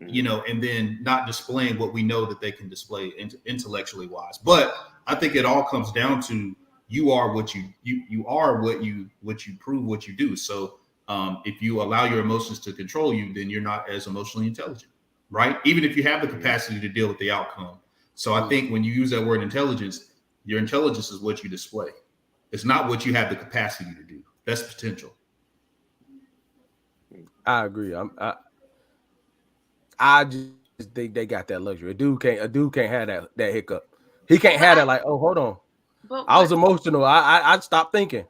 and then not displaying what we know that they can display intellectually wise. But I think it all comes down to you are what you are what you prove what you do. So if you allow your emotions to control you, then you're not as emotionally intelligent, right? Even if you have the capacity to deal with the outcome. So I think when you use that word intelligence, your intelligence is what you display. It's not what you have the capacity to do. That's potential. I agree. I just think they got that luxury. A dude can't have that hiccup. He can't have that like, oh, hold on. I was emotional. I stopped thinking.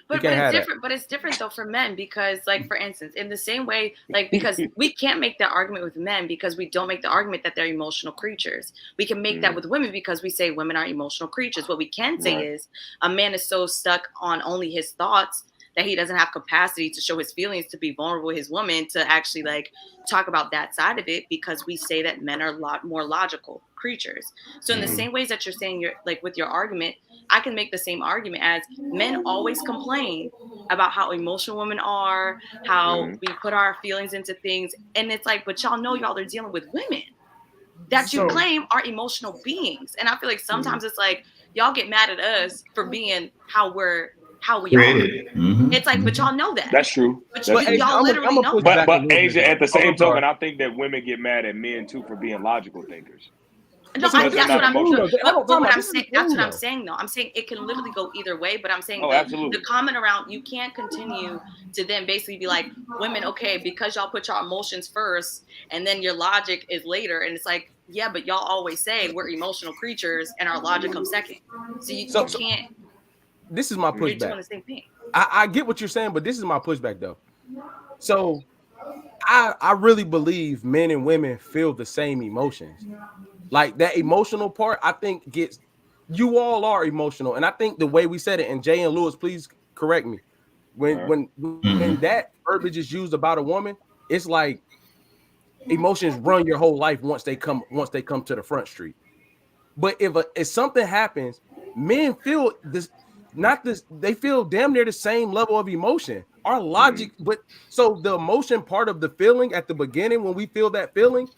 But it's different. But it's different though for men because, like, for instance, in the same way, like, because we can't make that argument with men because we don't make the argument that they're emotional creatures. We can make that with women because we say women are emotional creatures. What we can say is a man is so stuck on only his thoughts that he doesn't have capacity to show his feelings, to be vulnerable with his woman, to actually like talk about that side of it, because we say that men are a lot more logical creatures. So in the same ways that you're saying, you're like with your argument, I can make the same argument as men always complain about how emotional women are, how we put our feelings into things. And it's like, but y'all know y'all are dealing with women that you claim are emotional beings. And I feel like sometimes it's like, y'all get mad at us for being how we are. It's like, but y'all know that. That's true. But y'all literally know that. But Asia, at the same token, I think that women get mad at men too for being logical thinkers. No, See, that's this what is I'm. cool, though. I'm But talking what about I'm this is saying, cool, that's what I'm though. saying. Though I'm saying it can literally go either way. But I'm saying absolutely. the comment around you can't continue to then basically be like, women, okay, because y'all put your emotions first, and then your logic is later, and it's like, yeah, but y'all always say we're emotional creatures, and our logic comes second. So you can't. This is my You're pushback. doing the same thing. I get what you're saying, but this is my pushback though. So I really believe men and women feel the same emotions. Like that emotional part, I think gets you all are emotional. And I think the way we said it, and Jay and Lewis, please correct me. When that verbiage is used about a woman, it's like emotions run your whole life once they come to the front street. But if something happens, men feel this, not this, they feel damn near the same level of emotion. Our logic, but so the emotion part of the feeling at the beginning when we feel that feeling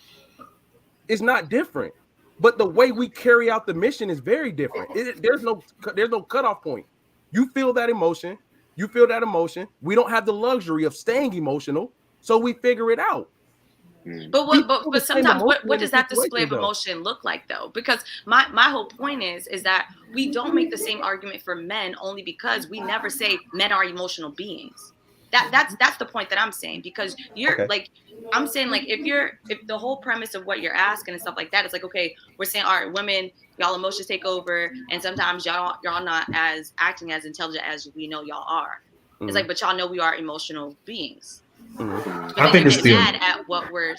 is not different. But the way we carry out the mission is very different. There's no cutoff point. You feel that emotion. You feel that emotion. We don't have the luxury of staying emotional, so we figure it out. But sometimes what does that display of emotion look like though? Because my whole point is that we don't make the same argument for men only because we never say men are emotional beings. That's the point that I'm saying, because you're like, I'm saying like if the whole premise of what you're asking and stuff like that is like, okay, we're saying, all right, women, y'all emotions take over, and sometimes y'all not as acting as intelligent as we know y'all are. It's like, but y'all know we are emotional beings. But I think you it's get still mad at what we're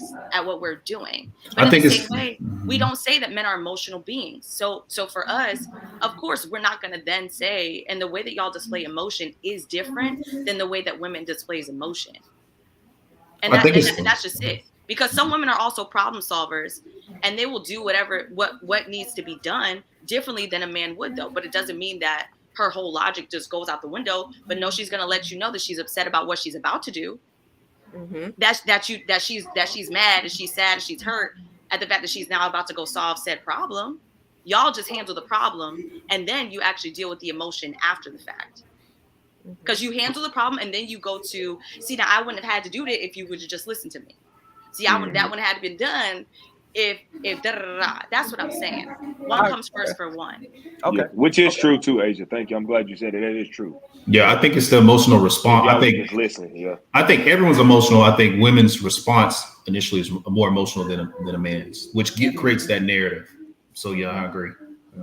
doing. But I in think the it's same way, we don't say that men are emotional beings. So for us, of course, we're not going to then say, and the way that y'all display emotion is different than the way that women displays emotion. And that's just it. Because some women are also problem solvers, and they will do what needs to be done differently than a man would, though. But it doesn't mean that her whole logic just goes out the window. But no, she's going to let you know that she's upset about what she's about to do. That she's mad and she's sad and she's hurt at the fact that she's now about to go solve said problem. Y'all just handle the problem, and then you actually deal with the emotion after the fact. Because you handle the problem and then you go to see, now I wouldn't have had to do that if you would have just listened to me. See, that wouldn't have been done if that's what I'm saying. One comes first for one. Okay. Yeah, which is true too, Asia. Thank you. I'm glad you said it. That is true. Yeah, I think it's the emotional response. I think just listening. Yeah, I think everyone's emotional. I think women's response initially is more emotional than a man's, which creates that narrative. So yeah, I agree.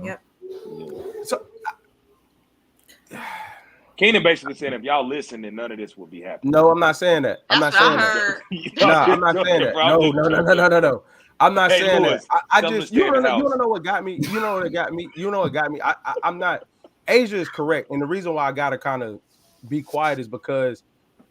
Yep. So Keenan basically said if y'all listen, then none of this will be happening. no, I'm not saying that. I'm not saying that. No, I'm not saying that. No. I'm not saying that. I just you want to know what got me. You know what got me. I'm not. Asia is correct, and the reason why I gotta kind of be quiet is because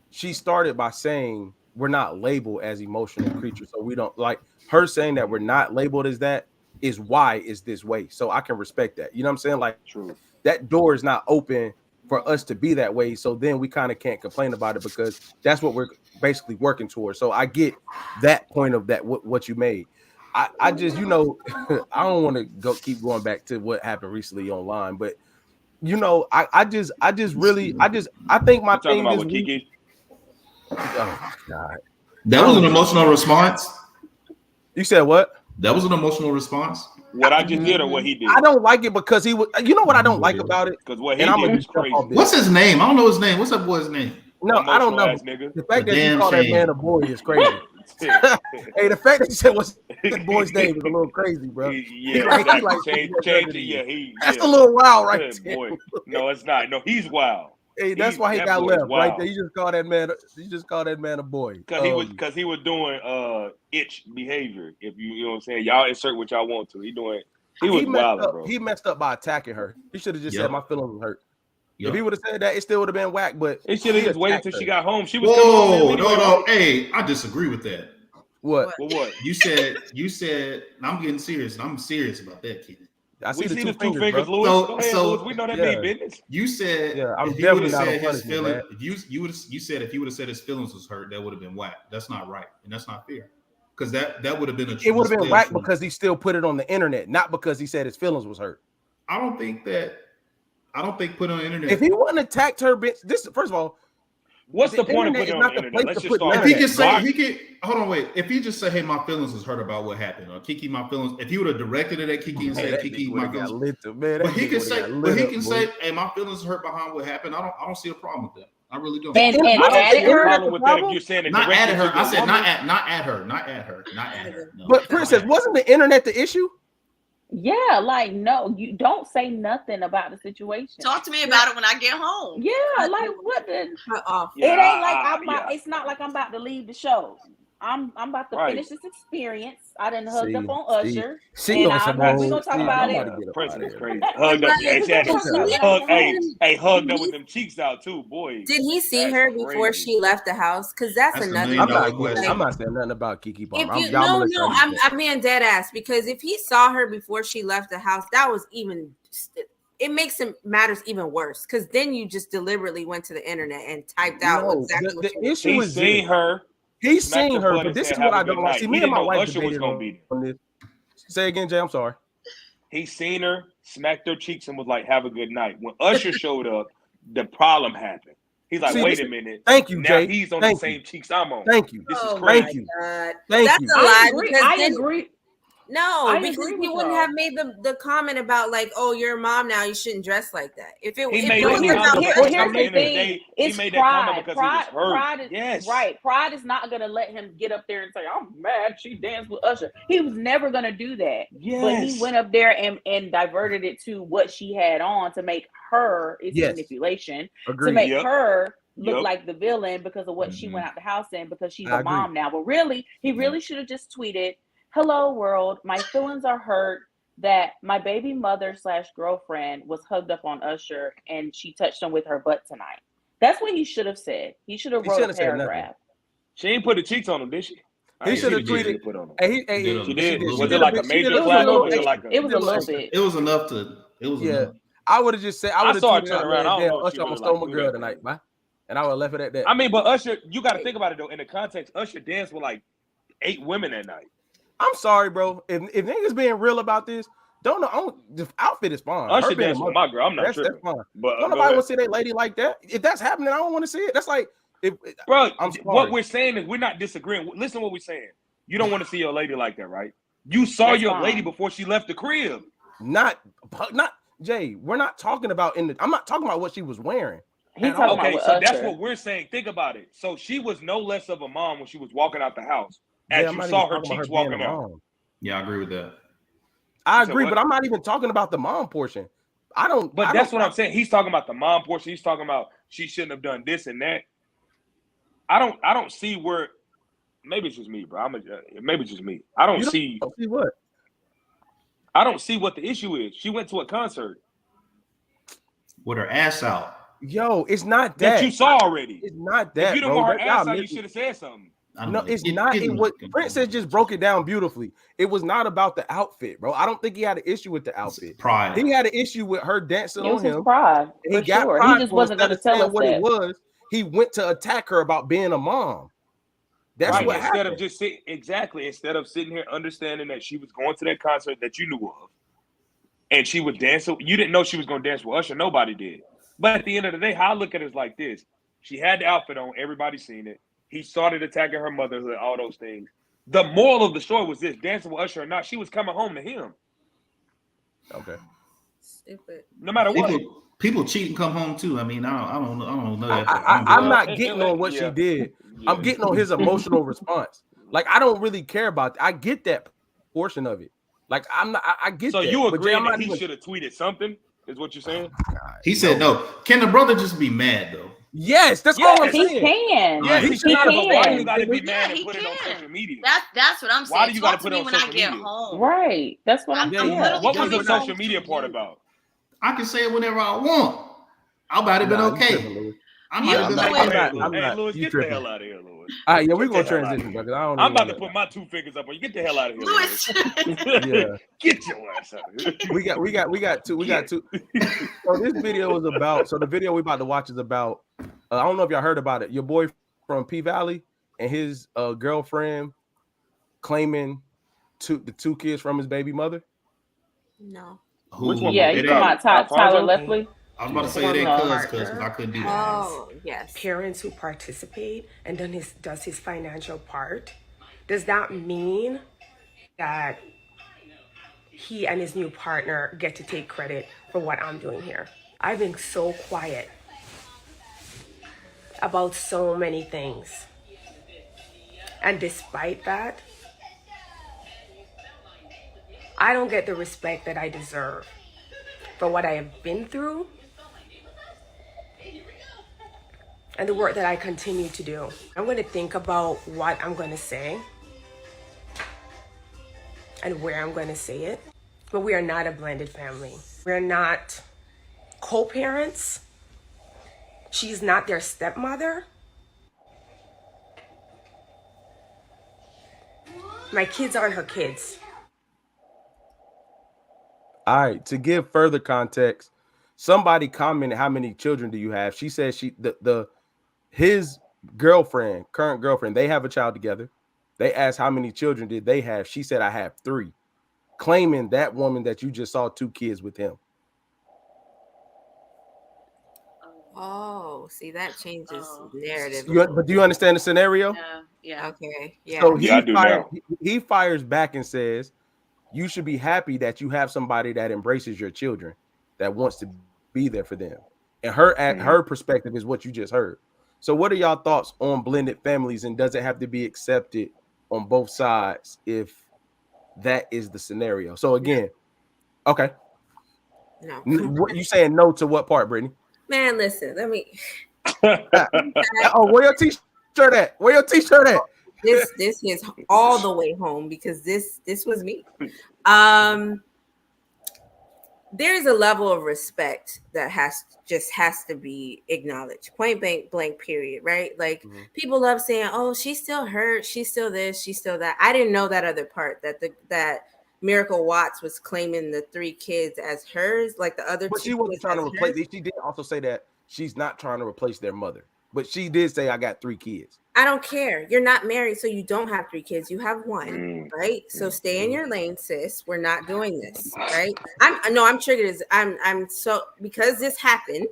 she started by saying we're not labeled as emotional creatures, so we don't like her saying that we're not labeled as that is why it's this way. So I can respect that. You know what I'm saying? Like, true. That door is not open for us to be that way. So then we kind of can't complain about it because that's what we're basically working towards. So I get that point of that what you made. I just, I don't want to keep going back to what happened recently online, but I think my thing this week. Kiki? Oh God. That was an emotional response. You said what? That was an emotional response. What I just did or what he did? I don't like it because he was. You know what I don't like about it? Because what he did is crazy. What's his name? I don't know his name. What's that boy's name? No, I don't know. The fact that you call that man a boy is crazy. Hey, the fact that you said what's that boy's name is a little crazy, bro. Change it. That's a little wild, right there. Boy. No, it's not. No, he's wild. Hey, that's why he got left right there. You just call that man a boy. Because he was doing itch behavior. If you know what I'm saying, y'all insert what y'all want to. He was wild, bro. He messed up by attacking her. He should have just said my feelings were hurt. Yep. If he would have said that, it still would have been whack. But it should have just waited until she got home. She was no. Hey, I disagree with that. What? What? You said. I'm getting serious. I'm serious about that, kid. I see the two fingers, bro. Louis. Louis, we know that mean business. You said if he would have said his feelings, you said if he would have said his feelings was hurt, that would have been whack. That's not right, and that's not fair. Because that would have been it would have been whack because he still put it on the internet, not because he said his feelings was hurt. I don't think put it on the internet. If he wouldn't attacked her, bitch, first of all, What's the point of internet putting it is on not the the internet? place Let's to just put start. If he none can of say, Why- he can hold on, wait. If he just say, "Hey, my feelings was hurt about what happened," or Kiki, my feelings. If he would have directed it at Kiki and Man, said, that "Kiki, nigga my would've got feelings," lit up, man. but That he nigga can would've say, got but lit he up, can boy. say, "Hey, my feelings hurt behind what happened." I don't see a problem with that. I really don't. And I don't added see a her. problem with that if you're saying it Not directly at her. to I your said woman. not at her. No, But not Princess, at her. wasn't the internet the issue? Yeah, like no, you don't say nothing about the situation. Talk to me about it when I get home. Yeah, like what the Cut off. it ain't like I'm yeah. about, it's not like I'm about to leave the show. I'm about to Right. finish this experience. I done hugged up on Usher. She And on some we old. gonna talk See, about I'm it. about to get up Prince out of is here. crazy. Hugged up. Hey, she had Did to he- hug. Hey, hugged Did up with he- them cheeks out too, boy. Did he see That's her before crazy. she left the house? Because that's That's a another. million I'm dollar not. question. I'm not saying nothing about Kiki Palmer. If you y'all no, listen no, to I'm that. being dead ass because if he saw her before she left the house, that was even. It makes it matters even worse because then you just deliberately went to the internet and typed out No, exactly what the she was. issue He is seen this. her. He's smacked seen her her, butt but and this said, is what "Have a I good don't like. night." See, He me and didn't my know wife Usher was debated gonna be there. on this. Say again, Jay. I'm sorry. He seen her, smacked her cheeks, and was like, "Have a good night." When Usher showed up, the problem happened. He's like, See, "Wait a minute." Thank you, Now Jay. he's on Thank the you. same cheeks I'm on. Thank you. This is Oh crazy. my god, Thank that's you. a lie. I agree. Because I then, agree. no, I because agree you with wouldn't y'all. have made the comment about like, "Oh, you're a mom now. You shouldn't dress like that." If it He if made it that was Here's about comment the because her, at the end of the thing. day, he It's made that comment pride. because he was hurt. Pride is Yes. right. Pride is not gonna let him get up there and say, "I'm mad she danced with Usher." He was never gonna do that. Yes. But he went up there and diverted it to what she had on to make her, it's Yes. manipulation, to Agreed. make Yep. her look Yep. like the villain because of what she Mhm. went out the house in because she's I a mom now. But really, he really should have just tweeted, "Hello world, my feelings are hurt that my baby mother / girlfriend was hugged up on Usher and she touched him with her butt tonight." That's what he should have said. He should have He wrote a shouldn't have said nothing. paragraph. She ain't put the cheeks on him, did she? I He ain't should see have the cheeks tweeted. she put on him. Hey, Did She a did. little Was bit. it like a It major was a clap or little was it bit. like a? It was a little extra. bit. It was enough to. It was Yeah. enough. I would have just said. I would have saw her tweeted turn out, around. man, I don't damn, know if Usher, she I'm gonna really, stole like, my do girl that tonight, thing. man. And I would have left it at that. I mean, but Usher, you got to think about it though. In the context, Usher danced with like 8 women that night. I'm sorry, bro. If niggas being real about this, don't know. The outfit is fine. Usher Her being a danced with mother, my girl. I'm not that's tripping. fine. But Don't go nobody ahead. want to see that lady like that. If that's happening, I don't want to see it. That's like if Bro, I'm sorry. what we're saying is we're not disagreeing. Listen to what we're saying. You don't want to see your lady like that, right? You saw That's your fine. lady before she left the crib. not Jay. We're not talking about I'm not talking about what she was wearing. He at talking all. about Okay, with so that's Usher. what we're saying. Think about it. So she was no less of a mom when she was walking out the house. Jay, As I'm you not saw even her talking about cheeks her being walking a out. mom. Yeah, I agree with that. I You said agree, what? but I'm not even talking about the mom portion. I don't. But I that's don't, what I'm saying. He's talking about the mom portion. He's talking about she shouldn't have done this and that. I don't see where. Maybe it's just me, bro. Maybe it's just me. I don't see what. I don't see what the issue is. She went to a concert With her ass out. Yo, it's not that that you saw already. It's not that, If you didn't bro. want her That- ass y'all out, you miss- should have said something. I don't No, know. it's Get- not. get It me was confused. Princess just broke it down beautifully. It was not about the outfit, bro. I don't think he had an issue with the outfit. Pride. He had an issue with her dancing It on was his him. pride. He For got sure. He prideful. just wasn't Instead going to of tell saying us what it that. was, he went to attack her about being a mom. That's Right. what Instead happened. of just instead of sitting here understanding that she was going to that concert that you knew of, and she was dancing. You didn't know she was going to dance with Usher. Nobody did. But at the end of the day, how I look at it is like this: she had the outfit on. Everybody seen it. He started attacking her motherhood, all those things. The moral of the story was this: dancing with Usher or not, she was coming home to him. Okay. Stupid. No matter what. People cheat and come home too. I mean, I don't know that. I'm not getting on what she did. Yeah. I'm getting on his emotional response. Like, I don't really care about I get that portion of it. Like, I'm not. I get So that. you but agree Jay, I'm that not he even- should have tweeted something? Is what you're saying? He said no. Can the brother just be mad though? Yes, that's all I'm He saying. can. Yes, He he should can. not have But why do you avoided got to be it. mad Yeah, and he put it on can. social media? That's what I'm saying. Why do you got to Talk put to it me on when I social get media? home. Right. That's what I'm Yeah, saying. literally What was the coming social home media to part you. about? I can say it whenever I want. I might have been Nah, you okay. tripping, Louis. I might have I'm been not- okay. I'm not- Hey, Louis, you get tripping. the hell out of here, Louis. All right, yeah, we're Get gonna the hell out of transition, here. because I don't. I'm even about to wanna- put my 2 fingers up on you. Get the hell out of here, Louis. Yeah, Get your ass out of here. we got two. So this video is about. So the video we about to watch is about. I don't know if y'all heard about it. Your boy from P Valley and his girlfriend claiming the two kids from his baby mother. No. Who- Which one? Yeah, you it talking ain't- about Tyler Alfonso? Leslie? I was about to say it former ain't cuz I partner couldn't do that. has Oh, yes. parents who participate and then does his financial part, does that mean that he and his new partner get to take credit for what I'm doing here? I've been so quiet about so many things. And despite that, I don't get the respect that I deserve for what I have been through and the work that I continue to do. I'm going to think about what I'm going to say and where I'm going to say it. But we are not a blended family. We're not co-parents. She's not their stepmother. My kids aren't her kids. All right. To give further context, somebody commented, "How many children do you have?" She said his girlfriend, current girlfriend, they have a child together. They asked how many children did they have. She said, "I have 3," claiming that woman that you just saw 2 kids with him. Oh, see, that changes narrative. But do you understand the scenario? Yeah. Okay, yeah. So Yeah, I do now. he fires back and says, "You should be happy that you have somebody that embraces your children, that wants to be there for them." And her perspective is what you just heard. So what are y'all thoughts on blended families, and does it have to be accepted on both sides if that is the scenario? So again, okay. No. What you saying no to what part, Brittany? Man, listen, let me. Oh, where your t-shirt at? Where your t-shirt at? This is all the way home because this was me. There's a level of respect that has to be acknowledged. Point blank period, right? Like people love saying, "Oh, she's still hurt, she's still this, she's still that." I didn't know that other part that Miracle Watts was claiming the 3 kids as hers, like the other 2 But she wasn't kids trying to as replace. hers. She did also say that she's not trying to replace their mother, but she did say, "I got 3 kids." I don't care. You're not married, so you don't have 3 kids. You have 1, right? So stay in your lane, sis. We're not doing this, right? I'm triggered. I'm so because this happened.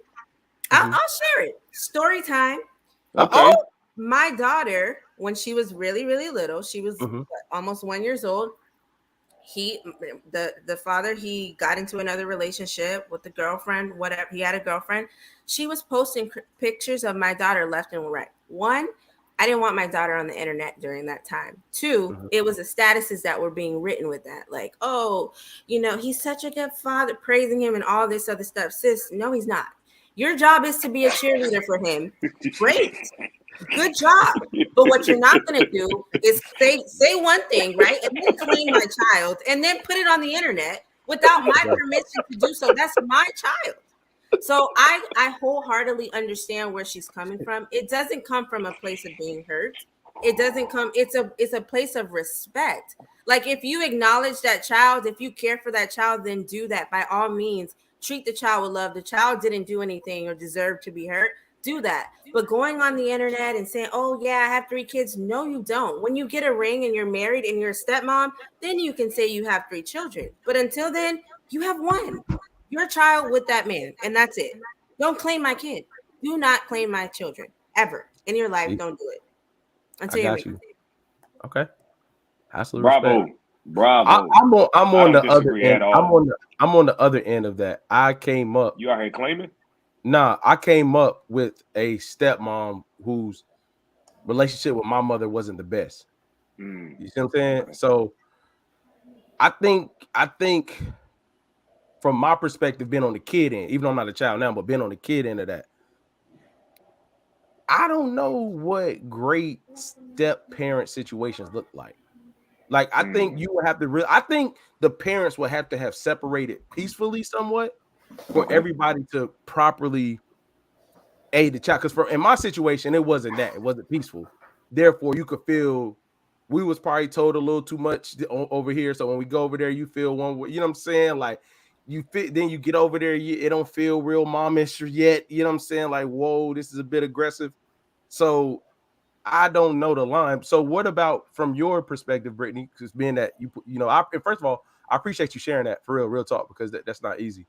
I'll share it. Story time. Okay. My daughter, when she was really, really little, she was almost 1 year old. The father, he got into another relationship with the girlfriend, whatever. He had a girlfriend. She was posting pictures of my daughter left and right. 1, I didn't want my daughter on the internet during that time. 2, it was the statuses that were being written with that. Like, oh, he's such a good father, praising him and all this other stuff. Sis, no, he's not. Your job is to be a cheerleader for him. Great. Good job. But what you're not going to do is say one thing, right? And then claim my child and then put it on the internet without my permission to do so. That's my child. So I wholeheartedly understand where she's coming from. It doesn't come from a place of being hurt. It doesn't come, it's a place of respect. Like if you acknowledge that child, if you care for that child, then do that. By all means, treat the child with love. The child didn't do anything or deserve to be hurt. Do that. But going on the internet and saying, "Oh yeah, I have 3 kids." No, you don't. When you get a ring and you're married and you're a stepmom, then you can say you have 3 children. But until then, you have 1. Your child with that man, and that's it. Don't claim my kid. Do not claim my children ever in your life. Don't do it until I got you. Okay. Absolute Bravo. respect. Bravo. I'm on the don't other disagree end. at all. I'm on the other end of that. I came up. You out here claiming? Nah, I came up with a stepmom whose relationship with my mother wasn't the best. You see what I'm saying? Okay. So I think from my perspective, being on the kid end, even though I'm not a child now, but being on the kid end of that, I don't know what great step parent situations look like. Like, I think you would have to I think the parents would have to have separated peacefully somewhat for everybody to properly aid the child. Because in my situation, it wasn't that. It wasn't peaceful. Therefore, you could feel we was probably told a little too much over here. So when we go over there, you feel one way. You know what I'm saying? Like you fit, then you get over there, it don't feel real momish yet. You know what I'm saying? Like, whoa, this is a bit aggressive. So I don't know the line. So what about from your perspective, Brittany? Because being that first of all, I appreciate you sharing that for real talk, because that's not easy.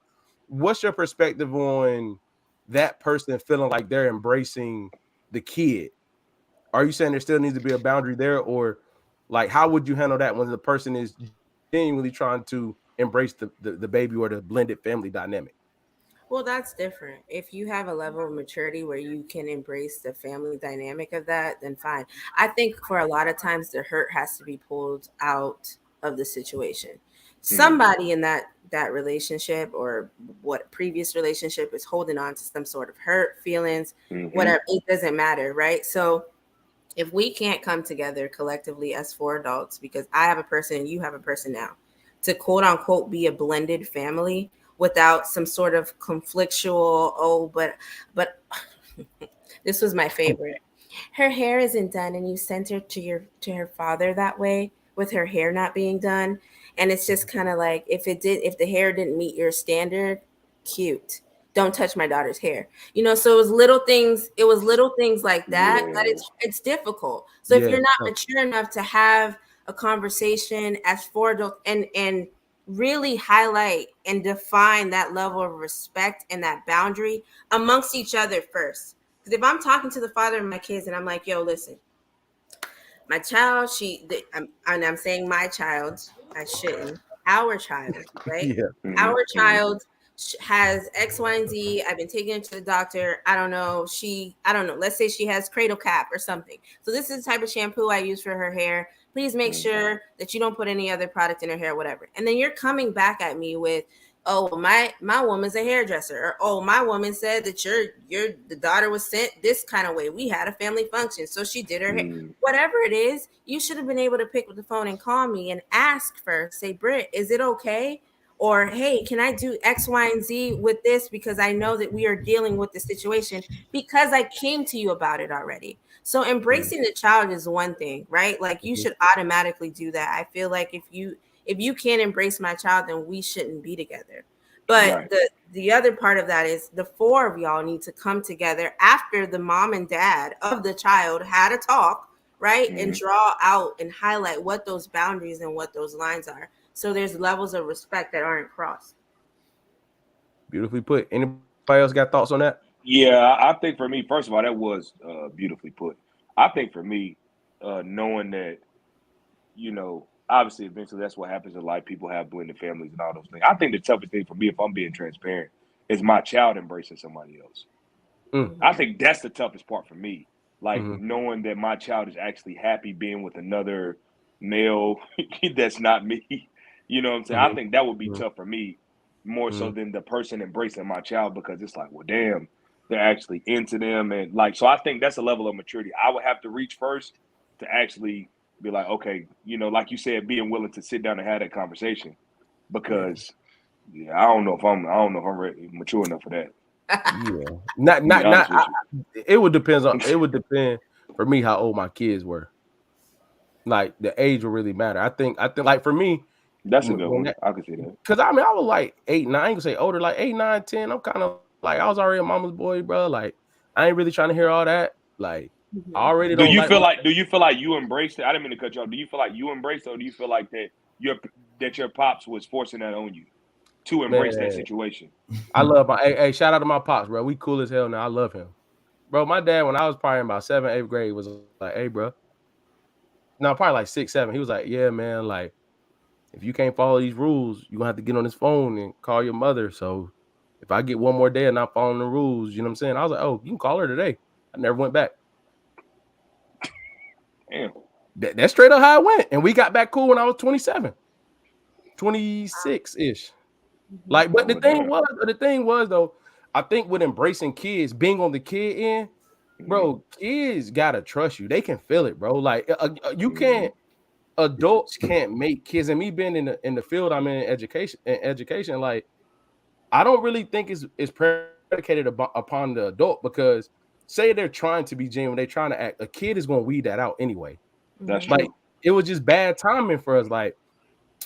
what's your perspective on that person feeling like they're embracing the kid? Are you saying there still needs to be a boundary there, or like how would you handle that when the person is genuinely trying to embrace the baby or the blended family dynamic? Well, that's different. If you have a level of maturity where you can embrace the family dynamic of that, then fine. I think for a lot of times the hurt has to be pulled out of the situation. Somebody in that relationship or what previous relationship is holding on to some sort of hurt, feelings, Mm-hmm. whatever. It doesn't matter, right? So if we can't come together collectively as four adults, because I have a person and you have a person now, to quote unquote be a blended family without some sort of conflictual, but this was my favorite. Her hair isn't done and you sent her to her father that way with her hair not being done. And it's just kind of like if the hair didn't meet your standard, cute. Don't touch my daughter's hair. So it was little things like that Yeah. it's difficult. So if Yeah. you're not mature enough to have a conversation as four adults and really highlight and define that level of respect and that boundary amongst each other first. Because if I'm talking to the father of my kids and I'm like, yo, listen, my child, and I'm saying my child, I shouldn't, our child, right? Yeah. Mm-hmm. Our Mm-hmm. child has X, Y, and Z. I've been taking her to the doctor. I don't know. I don't know. Let's say she has cradle cap or something. So this is the type of shampoo I use for her hair. Please make sure that you don't put any other product in her hair, whatever. And then you're coming back at me with, oh, my woman's a hairdresser, or oh, my woman said that the daughter was sent this kind of way. We had a family function, so she did her hair. Mm-hmm. Whatever it is, you should have been able to pick up the phone and call me and ask first. Say, Britt, is it okay? Or hey, can I do X, Y, and Z with this because I know that we are dealing with the situation because I came to you about it already. So embracing the child is one thing, right? Like you should automatically do that. I feel like if you can't embrace my child, then we shouldn't be together. But Right. the other part of that is the four of y'all need to come together after the mom and dad of the child had a talk, right? And Mm-hmm. draw out and highlight what those boundaries and what those lines are. So there's levels of respect that aren't crossed. Beautifully put. Anybody else got thoughts on that? Yeah, I think for me, first of all, that was beautifully put. I think for me, knowing that, obviously eventually that's what happens in life. People have blended families and all those things. I think the toughest thing for me, if I'm being transparent, is my child embracing somebody else. Mm. I think that's the toughest part for me. Like Mhm. knowing that my child is actually happy being with another male that's not me. You know what I'm saying? I Mhm. think that would be Mhm. tough for me more so Mhm. than the person embracing my child because it's like, well, damn, they're actually into them. And like, so I think that's a level of maturity I would have to reach first to actually be like, okay, like you said, being willing to sit down and have that conversation Yeah. because yeah, I don't know if I'm ready, mature enough for that. Yeah. Not To be not not honest with you. it would depend for me how old my kids were. Like the age will really matter. I think like for me, That's a good when one. that I can see that. because I mean I was like 8, 9, I ain't gonna say older, like 8, 9, 10. I'm kind of like I was already a mama's boy, bro. Like I ain't really trying to hear all that. Like I Mhm. already Do don't you like feel my like do you feel like you embraced it? I didn't mean to cut you off. Do you feel like you embraced it, or do you feel like your pops was forcing that on you to embrace that man. situation? I love my hey, shout out to my pops, bro. We cool as hell now. I love him. Bro, my dad, when I was probably in about 7th, 8th grade, was like, hey, bro. No, probably like 6, 7. He was like, yeah, man, like, if you can't follow these rules, you're gonna have to get on this phone and call your mother. So if I get one more day and not following the rules, you know what I'm saying? I was like, oh, you can call her today. I never went back. Damn. That's straight up how it went. And we got back cool when I was 27, 26-ish. Mhm. Like, but Oh damn. the thing was though, I think with embracing kids, being on the kid end, Mm-hmm. bro, kids gotta trust you. They can feel it, bro. Like you Mm-hmm. can't adults can't make kids. And me being in the field I'm in education, like I don't really think it's predicated upon the adult because say they're trying to be genuine, they're trying to act. A kid is gonna weed that out anyway. That's Mhm. Like true. it was just bad timing for us. Like,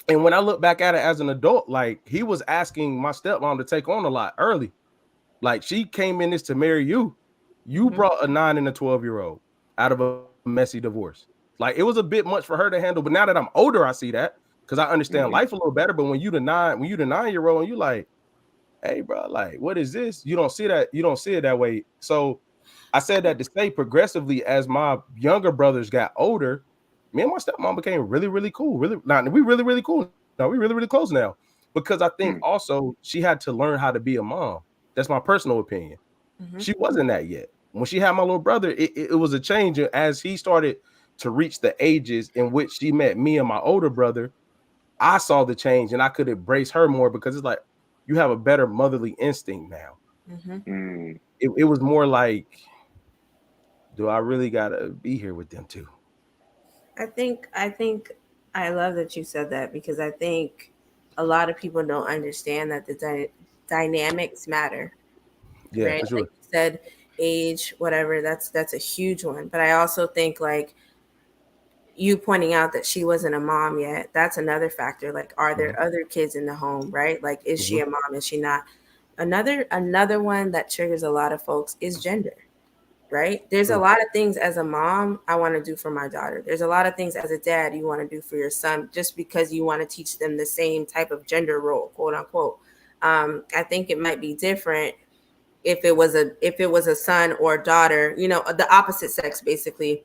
and when I look back at it as an adult, like he was asking my stepmom to take on a lot early. Like she came in this to marry you. You Mhm. brought a 9 and a 12-year-old out of a messy divorce. Like it was a bit much for her to handle. But now that I'm older, I see that because I understand Mm-hmm. life a little better. But when you the 9-year-old and you like, hey, bro, like, what is this? You don't see that. You don't see it that way. So I said that to say progressively as my younger brothers got older, me and my stepmom became really, really cool. Really, not we really, really cool. Now we really, really close now. Because I think also she had to learn how to be a mom. That's my personal opinion. She wasn't that yet. When she had my little brother, it was a change as he started to reach the ages in which she met me and my older brother. I saw the change and I could embrace her more because it's like you have a better motherly instinct now. It was more like, do I really gotta be here with them too? I think I love that you said that because I think a lot of people don't understand that the dynamics matter. Yeah, Right? for sure. Like you said, age, whatever, that's a huge one. But I also think like you pointing out that she wasn't a mom yet, that's another factor. Like, are there other kids in the home, right? Like, is she a mom? Is she not? Another one that triggers a lot of folks is gender, right? There's a lot of things as a mom I want to do for my daughter. There's a lot of things as a dad you want to do for your son just because you want to teach them the same type of gender role, quote unquote. I think it might be different if it was a son or daughter, you know, the opposite sex basically,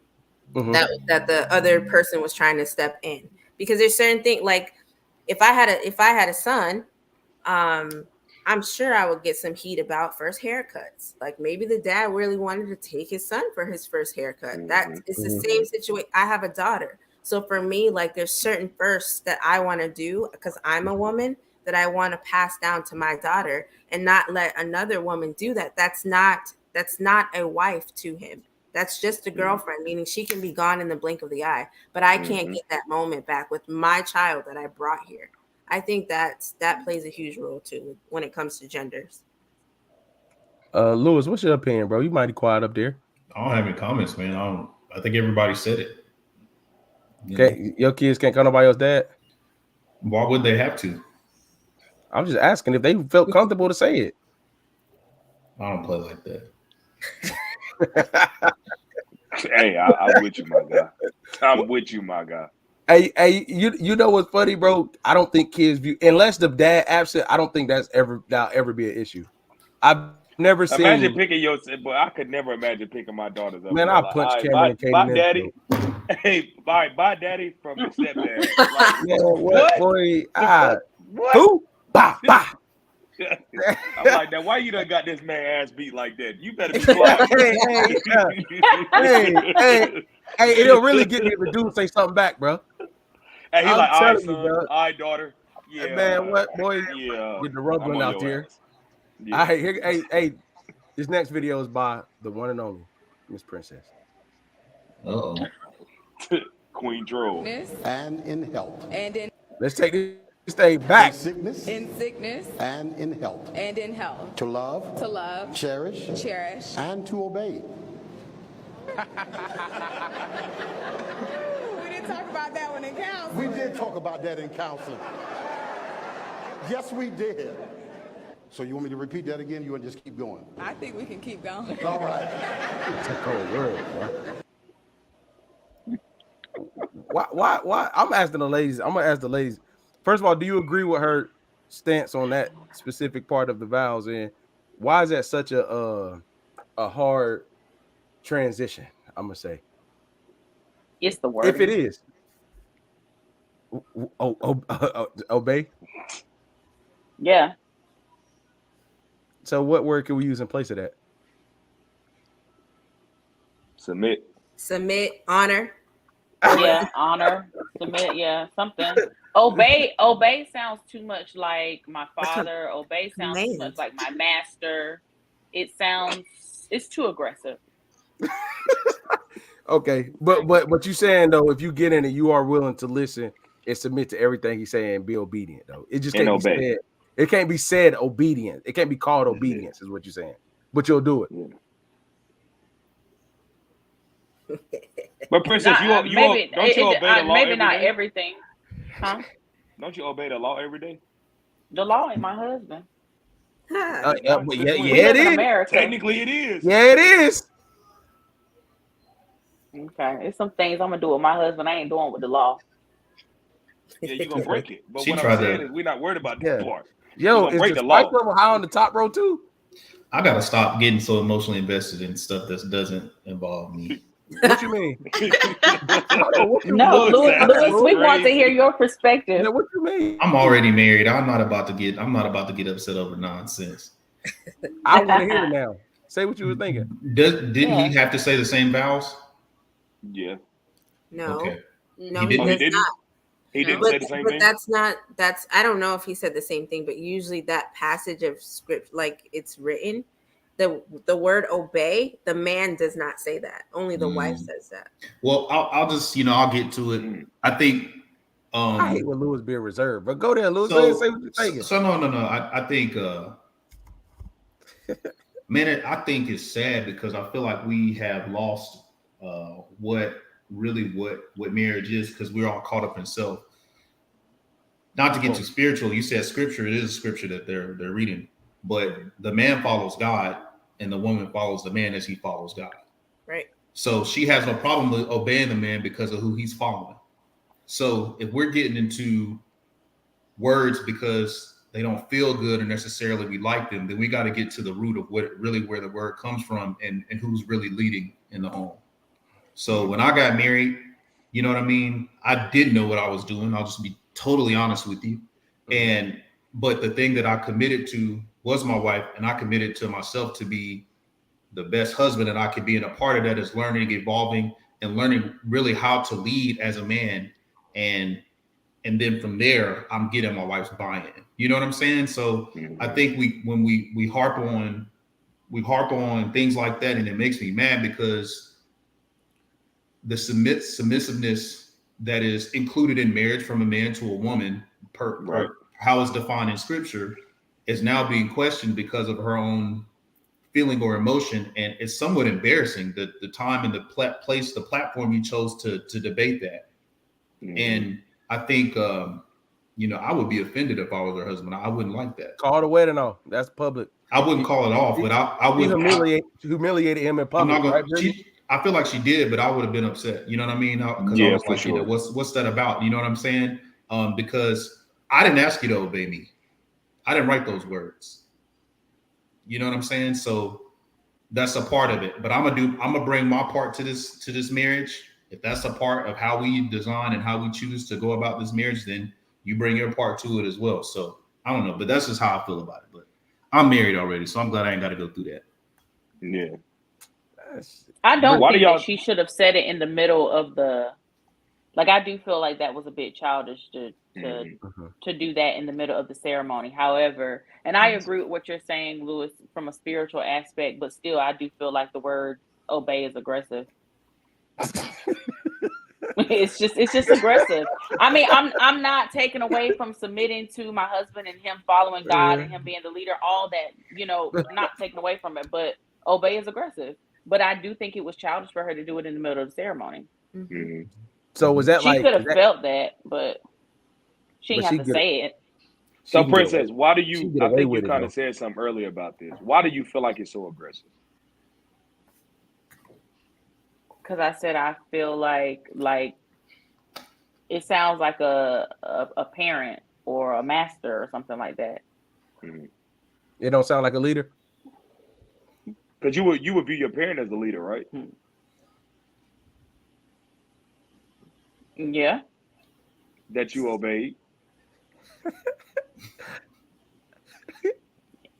that the other person was trying to step in. Because there's certain things like if I had a son, I'm sure I would get some heat about first haircuts. Like maybe the dad really wanted to take his son for his first haircut. That it's the same situation. I have a daughter. So for me, like there's certain firsts that I want to do because I'm a woman that I want to pass down to my daughter and not let another woman do that. That's not a wife to him. That's just a girlfriend, meaning she can be gone in the blink of the eye. But I can't get that moment back with my child that I brought here. I think that plays a huge role too when it comes to genders. Lewis, what's your opinion, bro? You mighty quiet up there. I don't have any comments, man. I think everybody said it. Okay, your kids can't call nobody else dad. Why would they have to? I'm just asking if they felt comfortable to say it. I don't play like that. Hey, I'm with you, my guy. I'm with you, my guy. Hey, you know what's funny, bro? I don't think kids view unless the dad absent. I don't think that'll ever be an issue. I've never seen. Imagine picking your, but I could never imagine picking my daughters up. Man, I punch Cameron and Katie. Bye, daddy. Hey, bye, daddy from the stepdad. Like, man, what? Boy, what? Who? Bah. I'm like, now why you done got this man ass beat like that? You better be quiet. Hey, it'll really get me if a dude say something back, bro. And he's like, all right, son, you, all right, daughter. Yeah, man, what, boy? Yeah, get the rumbling out there. Yeah. Hey, this next video is by the one and only Miss Princess. Queen Troll. And in health. And in let's take this thing back. In sickness. And in health. And in health. To love. Cherish. And to obey. We didn't talk about that one in counseling. We did talk about that in counseling. Yes, we did. So you want me to repeat that again? You want to just keep going? I think we can keep going. All right. It's a cold word, bro. Why? I'm asking the ladies. I'm gonna ask the ladies. First of all, do you agree with her stance on that specific part of the vows, and why is that such a hard transition? I'm gonna say it's the word. If it is, obey. Yeah. So what word can we use in place of that? Submit, honor. Yeah, honor, submit, yeah, something. Obey sounds too much like my father. Obey sounds too much like my master. It's too aggressive. Okay, but you saying though, if you get in it, you are willing to listen and submit to everything he's saying and be obedient though. It just can't be said. It can't be said obedience. It can't be called obedience, is what you're saying. But you'll do it. But Princess, don't you obey the law maybe every not day? Everything. Huh? Don't you obey the law every day? The law ain't my husband. Yeah, it is. America. Technically, it is. Yeah, it is. Okay, it's some things I'm gonna do with my husband. I ain't doing with the law. Yeah, you're gonna break it. But what I'm saying is, we're not worried about that part. Yo, gonna is break the the spice law. level high on the top row too? I gotta stop getting so emotionally invested in stuff that doesn't involve me. What you mean? What you No, mean? Louis, we want to hear crazy. your perspective. Yeah, what you mean? I'm already married. I'm not about to get upset over nonsense. I want to hear it now. Say what you were thinking. Didn't Yeah. he have to say the same vows? Yeah. No, Okay. no, He he Oh, didn't? he does didn't. not. He didn't No. say the same But thing. that's I don't know if he said the same thing, but usually that passage of script, like it's written, the word obey, the man does not say that. Only the wife says that. Well, I'll just I'll get to it. Mm. I think I hate when Louis being reserved, but go there, Louis. so Say what you're thinking. so no. I think man, I think it's sad because I feel like we have lost what marriage is because we're all caught up in self. Not to get too spiritual, you said scripture. It is a scripture that they're reading, but the man follows God and the woman follows the man as he follows God. Right. So she has no problem with obeying the man because of who he's following. So if we're getting into words because they don't feel good or necessarily we like them, then we got to get to the root of where the word comes from and who's really leading in the home. So when I got married, you know what I mean? I didn't know what I was doing. I'll just be totally honest with you. But the thing that I committed to was my wife, and I committed to myself to be the best husband that I could be. And a part of that is learning, evolving, and learning really how to lead as a man. And then from there, I'm getting my wife's buy-in. You know what I'm saying? So I think when we harp on things like that, and it makes me mad because the submissiveness that is included in marriage from a man to a woman, per how it's defined in scripture, is now being questioned because of her own feeling or emotion. And it's somewhat embarrassing that the time and the place, the platform you chose to debate that. And I think, I would be offended if I was her husband. I wouldn't like that. Call the wedding off. That's public. I wouldn't call it off, but I would humiliated him in public. I'm not gonna. I feel like she did, but I would have been upset. You know what I mean? Because I was like, sure. what's that about? You know what I'm saying? Because I didn't ask you to obey me. I didn't write those words. You know what I'm saying? So that's a part of it. But I'm gonna bring my part to this marriage. If that's a part of how we design and how we choose to go about this marriage, then you bring your part to it as well. So I don't know, but that's just how I feel about it. But I'm married already, so I'm glad I ain't got to go through that. Yeah. I don't think that she should have said it in the middle of the. Like, I do feel like that was a bit childish to do that in the middle of the ceremony. However, and I agree with what you're saying, Louis, from a spiritual aspect, but still, I do feel like the word obey is aggressive. It's just aggressive. I mean, I'm not taking away from submitting to my husband and him following God and him being the leader, all that, not taking away from it, but obey is aggressive. But I do think it was childish for her to do it in the middle of the ceremony. Mm-hmm. So was that she could have felt that, but she didn't have to say it. So, Princess, why do you? I think you kind of said something earlier about this. Why do you feel like it's so aggressive? Because I said I feel like it sounds like a parent or a master or something like that. Mm-hmm. It don't sound like a leader. Because you would view your parent as the leader, right? Yeah. That you obeyed.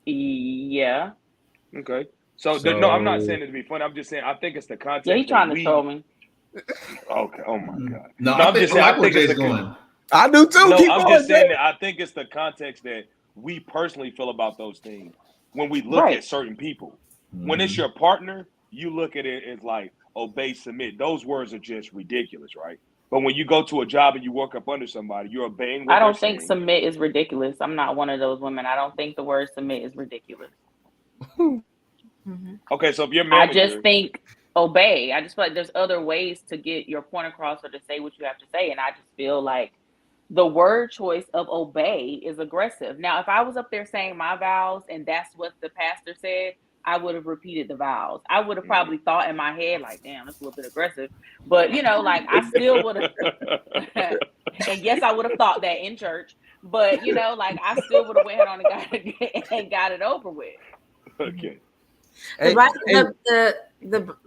Yeah. Okay. So no, I'm not saying it to be funny. I'm just saying I think it's the context. Yeah, he's trying to troll me. Okay. Oh my God. No, I'm just saying. I think it's going. I do too. No, Keep I'm going, just saying that I think it's the context that we personally feel about those things when we look at certain people. When it's your partner, you look at it as like obey, submit. Those words are just ridiculous, right? But when you go to a job and you work up under somebody, you're obeying what I don't they're think saying. submit is ridiculous. I'm not one of those women. I don't think the word submit is ridiculous. Okay, so if you're manager, I just think obey. I just feel like there's other ways to get your point across or to say what you have to say. And I just feel like the word choice of obey is aggressive. Now, if I was up there saying my vows and that's what the pastor said, I would have repeated the vows. I would have probably thought in my head, like, damn, that's a little bit aggressive. But, like, I still would have. And yes, I would have thought that in church. But you know, like I still would have went ahead on and got it over with. Okay. The Hey, Bible,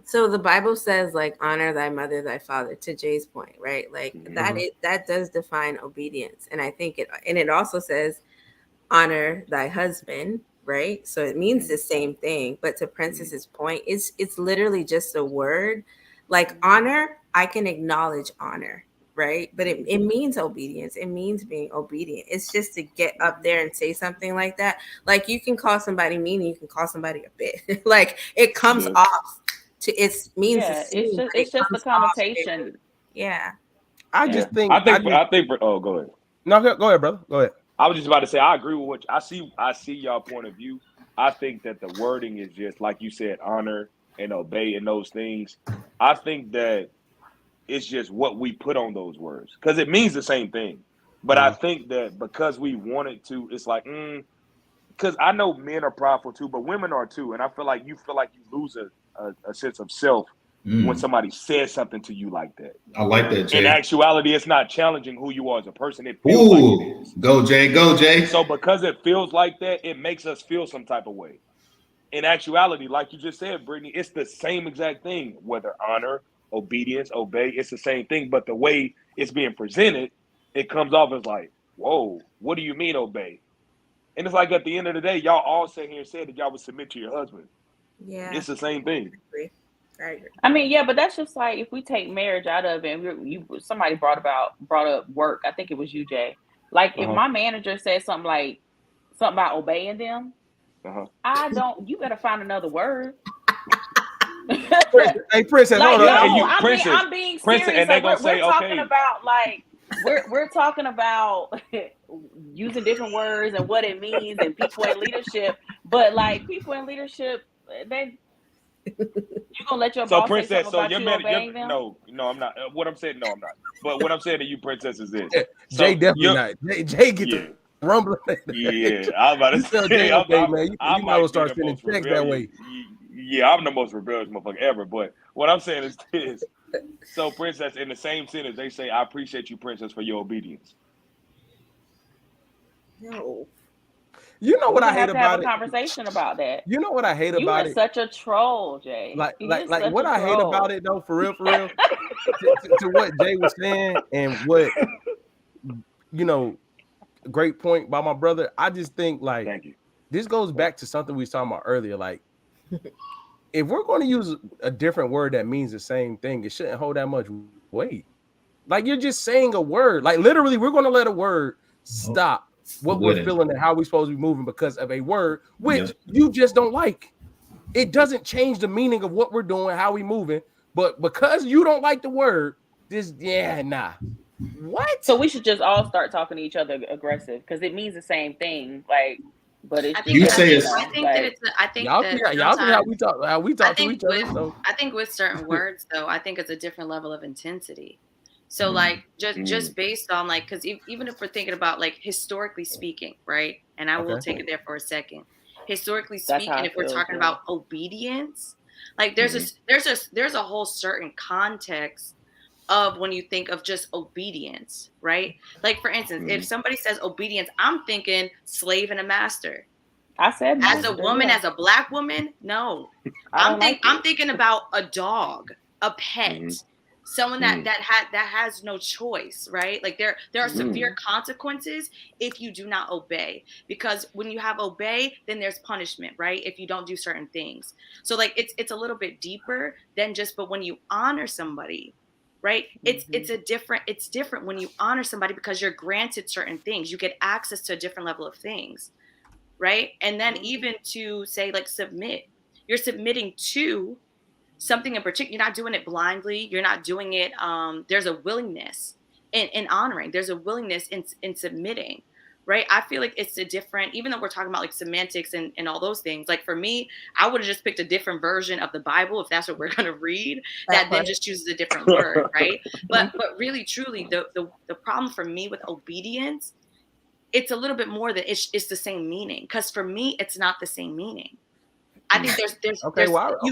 so the Bible says like honor thy mother, thy father. To Jay's point, right? Like that does define obedience, and I think it also says honor thy husband, right? So it means the same thing. But to Princess's point, it's literally just a word. Like honor, I can acknowledge honor, right? But it means obedience. It means being obedient. It's just to get up there and say something like that. Like you can call somebody mean and you can call somebody a bit. Like it comes off to it means the same, it's just the connotation. Yeah. I just think I think oh, go ahead. No, go ahead, brother. Go ahead. I was just about to say I agree with what I see y'all point of view. I think that the wording is just like you said, honor and obey and those things. I think that it's just what we put on those words because it means the same thing. But I think that because we want it to, it's like, because I know men are prideful too, but women are too. And I feel like you lose a sense of self when somebody says something to you like that. I like that, Jay. In actuality, it's not challenging who you are as a person. It feels like it is. Go, Jay. Go, Jay. So because it feels like that, it makes us feel some type of way. In actuality, like you just said, Brittany, it's the same exact thing. Whether honor, obedience, obey, it's the same thing. But the way it's being presented, it comes off as like, whoa, what do you mean obey? And it's like at the end of the day, y'all all sat here and said that y'all would submit to your husband. Yeah. It's the same thing. I agree. I mean, yeah, but that's just like if we take marriage out of it, and somebody brought up work. I think it was you, Jay. Like if my manager says something about obeying them, you better find another word. Hey, Princess, like, hold on. No, I'm being serious. And they're like, gonna say, we're talking about like we're talking about using different words and what it means and people in leadership. But like people in leadership, you gonna let your boss Princess, say something about you obeying them? No, I'm not. What I'm saying, no, I'm not. But what I'm saying to you, Princess, is this. Jay definitely not. Jay get the rumbling. Yeah, I was about to say, man. You might as well start sending checks that way. Yeah, I'm the most rebellious motherfucker ever. But what I'm saying is this. So, Princess, in the same sentence, they say, I appreciate you, Princess, for your obedience. No. You know what I hate about it? Have a conversation about that. You know what I hate about it? You are such a troll, Jay. Like what I hate about it though, for real, to what Jay was saying and what great point by my brother. I just think like Thank you. This goes back to something we was talking about earlier. Like if we're going to use a different word that means the same thing, it shouldn't hold that much weight. Like you're just saying a word. Like literally, we're going to let a word stop what we're feeling and how we're supposed to be moving because of a word which you just don't like. It doesn't change the meaning of what we're doing, how we moving, but because you don't like the word, what? So we should just all start talking to each other aggressive because it means the same thing. Like, but it's I think y'all see how we talk to each other. So. I think with certain words though, I think it's a different level of intensity. So like just based on like, because even if we're thinking about like historically speaking, right? And I will take it there for a second. Historically speaking, if we're talking about obedience, like there's a whole certain context of when you think of just obedience, right? Like for instance, if somebody says obedience, I'm thinking slave and a master. I said as a woman, as a Black woman, no. I'm thinking about a dog, a pet. Someone that has no choice, right? Like there are severe consequences if you do not obey, because when you have obey, then there's punishment, right? If you don't do certain things. So like it's a little bit deeper than just, but when you honor somebody, right? It's different when you honor somebody because you're granted certain things. You get access to a different level of things, right? And then even to say like submit, you're submitting to something in particular. You're not doing it blindly. You're not doing it. There's a willingness in honoring. There's a willingness in submitting, right? I feel like it's a different, even though we're talking about like semantics and all those things, like for me, I would have just picked a different version of the Bible if that's what we're going to read, that then just chooses a different word, right? But really, truly, the problem for me with obedience, it's a little bit more than it's the same meaning. Because for me, it's not the same meaning. I think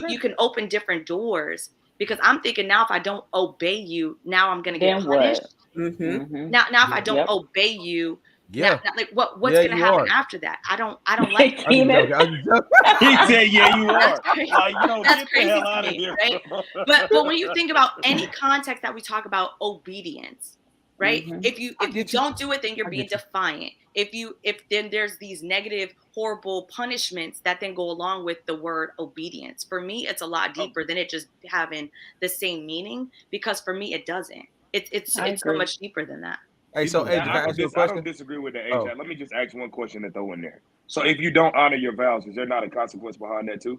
you can open different doors, because I'm thinking now if I don't obey you, now I'm going to get punished. Now if I don't obey you, Yeah. Now, like what's Yeah, gonna you happen are. after that? I don't like I'm just joking. I'm just joking. He said, "Yeah, you That's are." crazy. Like, yo, That's get the crazy hell to out of me, here. right? But when you think about any context that we talk about obedience, right? Mhm. If you I if you get you. don't do it, then you're I being get you. defiant. If then there's these negative, horrible punishments that then go along with the word obedience. For me, it's a lot deeper than it just having the same meaning, because for me it doesn't. It's I so agree. much deeper than that. Hey, so Yeah, AJ, can I ask you a I don't question? disagree with the Oh. AJ. Let me just ask one question to throw in there. So, if you don't honor your vows, is there not a consequence behind that too?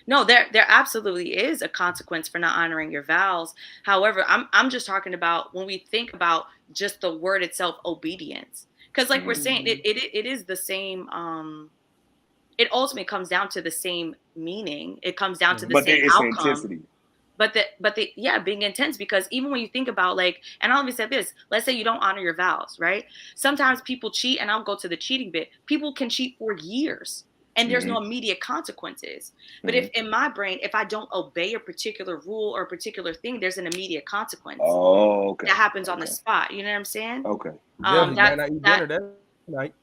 No, there absolutely is a consequence for not honoring your vows. However, I'm just talking about when we think about just the word itself, obedience. Because like we're saying, it is the same. It ultimately comes down to the same meaning. It comes down to the But same there is outcome. intensity. But the yeah, being intense, because even when you think about, like, and I always said this, let's say you don't honor your vows, right? Sometimes people cheat, and I'll go to the cheating bit. People can cheat for years and there's no immediate consequences. But if in my brain, if I don't obey a particular rule or a particular thing, there's an immediate consequence Oh, okay. that happens on the spot. You know what I'm saying? Okay. Yeah, you might That not eat that dinner that night.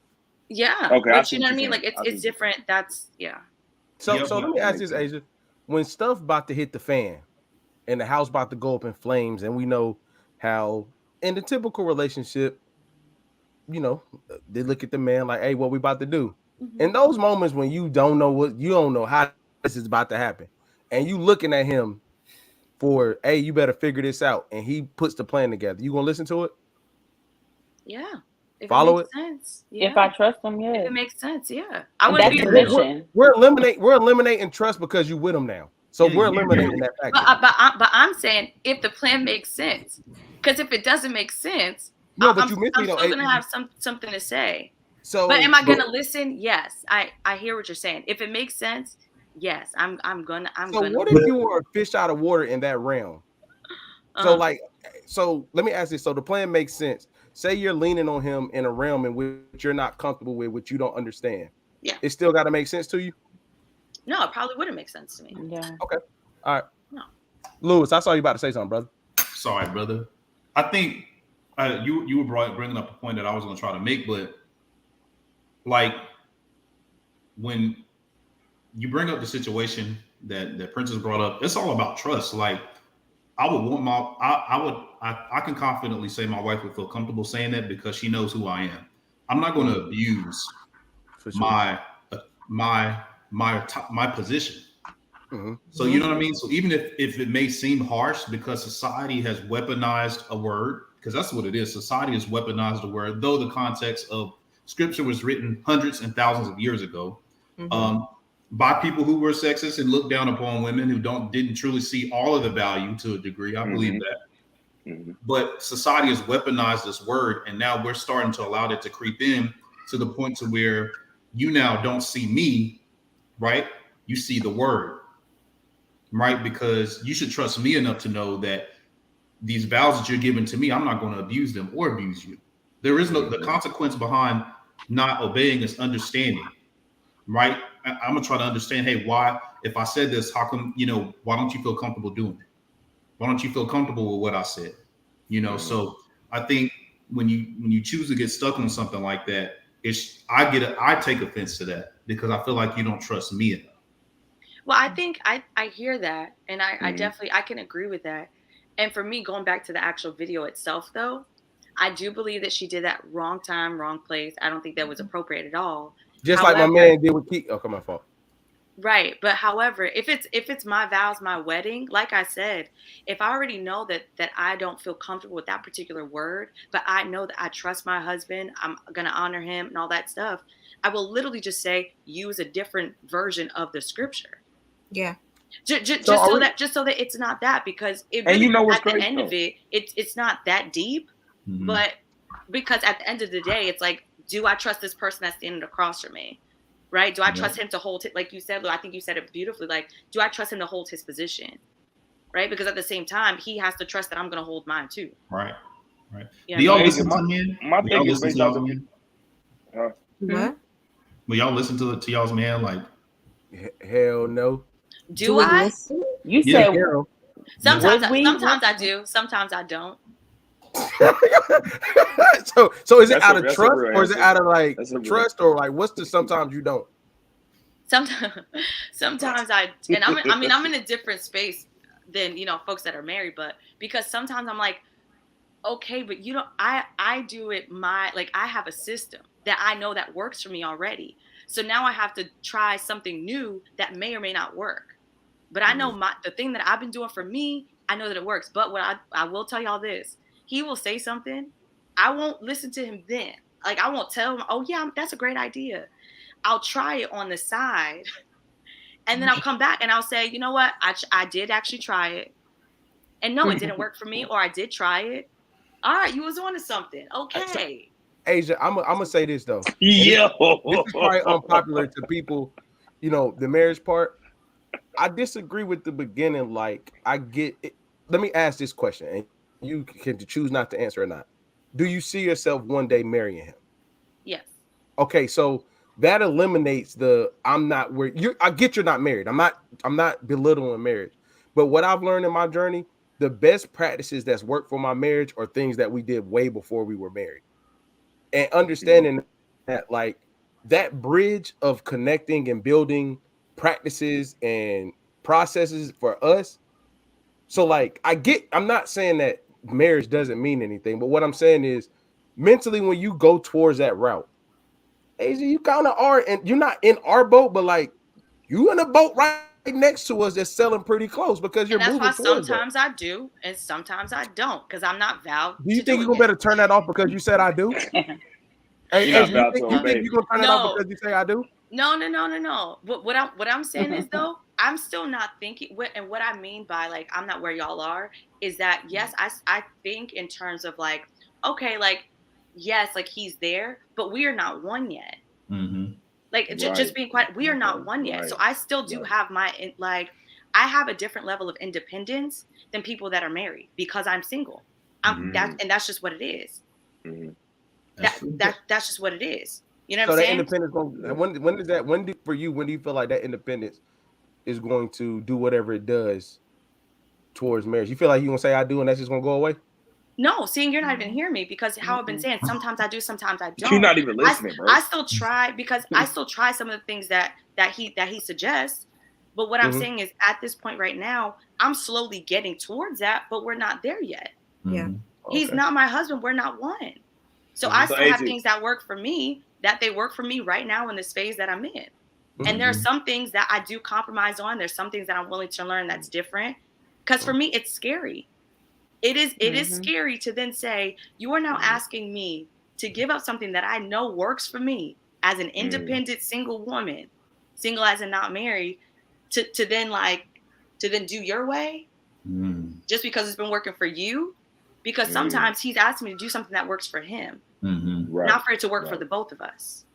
yeah. Okay, I But see you know what what I you're mean? Like saying. I see it's what you're different. That's yeah. So Yeah, so but let me That ask makes this, sense. Asia. When stuff about to hit the fan and the house about to go up in flames, and we know how in the typical relationship, you know, they look at the man like, hey, what we about to do? In those moments when you don't know how this is about to happen, and you looking at him for, hey, you better figure this out, and he puts the plan together, you gonna listen to it? Yeah. If it Follow makes it? sense. If Yeah. I trust them, If yes. it makes sense, yeah. I And wouldn't that's be position. We're eliminating trust because you with him now. So we're eliminating that factor. but I'm saying if the plan makes sense. Because if it doesn't make sense, No, but you missed I'm me though. still gonna have something to say. But So, am I gonna listen? Yes. I hear what you're saying. If it makes sense, yes, I'm gonna so what if listen. you were a fish out of water in that realm? So Uh-huh. like, so let me ask this. So the plan makes sense. Say you're leaning on him in a realm in which you're not comfortable with, which you don't understand. Yeah. It still got to make sense to you. No, it probably wouldn't make sense to me. Yeah. Okay. All right. No. Lewis, I saw you about to say something, brother. Sorry, brother. I think you were bringing up a point that I was going to try to make, but like when you bring up the situation that Princess brought up, it's all about trust. Like I would want I can confidently say my wife would feel comfortable saying that because she knows who I am. I'm not going to abuse For sure. my position. So you know what I mean? So even if it may seem harsh because society has weaponized a word, because that's what it is. Society has weaponized a word, though the context of scripture was written hundreds and thousands of years ago by people who were sexist and looked down upon women who didn't truly see all of the value to a degree. I believe that. But society has weaponized this word, and now we're starting to allow it to creep in to the point to where you now don't see me, right? You see the word. Right? Because you should trust me enough to know that these vows that you're giving to me, I'm not going to abuse them or abuse you. There is no the consequence behind not obeying is understanding, right? I'm gonna try to understand, hey, why, if I said this, how come, why don't you feel comfortable doing it? Why don't you feel comfortable with what I said? So I think when you choose to get stuck on something like that, I take offense to that because I feel like you don't trust me enough. Well, I think I hear that, and I definitely I can agree with that. And for me, going back to the actual video itself, though, I do believe that she did that wrong time, wrong place. I don't think that was appropriate at all. Just like my man did with Keith. Oh, come on, fault. Right, but however, if it's my vows, my wedding, like I said, if I already know that I don't feel comfortable with that particular word, but I know that I trust my husband, I'm gonna honor him and all that stuff, I will literally just say use a different version of the scripture. Yeah. Just so that it's not that, because it really, at the end of it, it's not that deep. But because at the end of the day, it's like, do I trust this person that's standing across from me? Right? Do I trust him to hold it? Like you said, I think you said it beautifully. Like, do I trust him to hold his position? Right? Because at the same time, he has to trust that I'm going to hold mine too. Right. Yeah, Do y'all listen to men? My thing is based off of What? Will y'all listen to y'all's man? Like, hell no. Do I? You Yeah, said Sometimes would we? sometimes I do. Sometimes I don't. So is it That's out a- of that's a trust real or is it answer. out of like That's a real- trust or like what's the sometimes you don't? Sometimes I'm in a different space than folks that are married, but because sometimes I'm like, okay, but I do it I have a system that I know that works for me already. So now I have to try something new that may or may not work. But I know the thing that I've been doing for me, I know that it works. But what I will tell y'all this, he will say something, I won't listen to him then. Like I won't tell him, oh yeah, that's a great idea. I'll try it on the side. And then I'll come back and I'll say, you know what? I did actually try it. And no, it didn't work for me, or I did try it. All right, you was on to something. Okay. Asia, I'm gonna say this though. Yo. This is probably unpopular to people, the marriage part. I disagree with the beginning. Like, I get it. Let me ask this question, and you can choose not to answer or not. Do you see yourself one day marrying him? Yes. Okay, so that eliminates the I'm not where you. I get you're not married. I'm not belittling marriage, but what I've learned in my journey, the best practices that's worked for my marriage are things that we did way before we were married, and understanding that like that bridge of connecting and building practices and processes for us. So like I'm not saying that marriage doesn't mean anything, but what I'm saying is mentally when you go towards that route, Asia, you kind of are, and you're not in our boat, but like you in a boat right next to us that's selling pretty close because you're And that's moving why towards that. sometimes I do and sometimes I don't, because I'm not vowed Do you to think do you're it gonna yet. better turn that off because you said I do? Hey, You're not Asia, about to you obey. think you're gonna turn that off No. because you say I do? No. What I'm saying is though, I'm still not thinking. What I mean by like I'm not where y'all are is that yes, I think in terms of like okay, like yes, like he's there, but we are not one yet. Mm-hmm. Like Right. just being quiet, we are not one yet. Right. So I still do Right. have I have a different level of independence than people that are married because I'm single. That's just what it is. Mhm. That's just what it is. You know what So I'm that saying? independence, when do you feel like that independence is going to do whatever it does towards marriage? You feel like you gonna say I do and that's just gonna go away? No, seeing you're not even hearing me because how I've been saying sometimes I do, sometimes I don't. You're not even listening, bro. I still try because I still try some of the things that he suggests. But what I'm Mhm. saying is at this point right now, I'm slowly getting towards that, but we're not there yet. Yeah. He's Okay. not my husband. We're not one. So Mhm. I So still have AJ, things that work for me that they work for me right now in this phase that I'm in. Mhm. And there are some things that I do compromise on. There's some things that I'm willing to learn that's different. Because for me, it's scary. It is scary to then say, you are now asking me to give up something that I know works for me as an independent single woman, single as in not married, to then do your way just because it's been working for you. Because sometimes he's asking me to do something that works for him, right. not for it to work for Right. the both of us.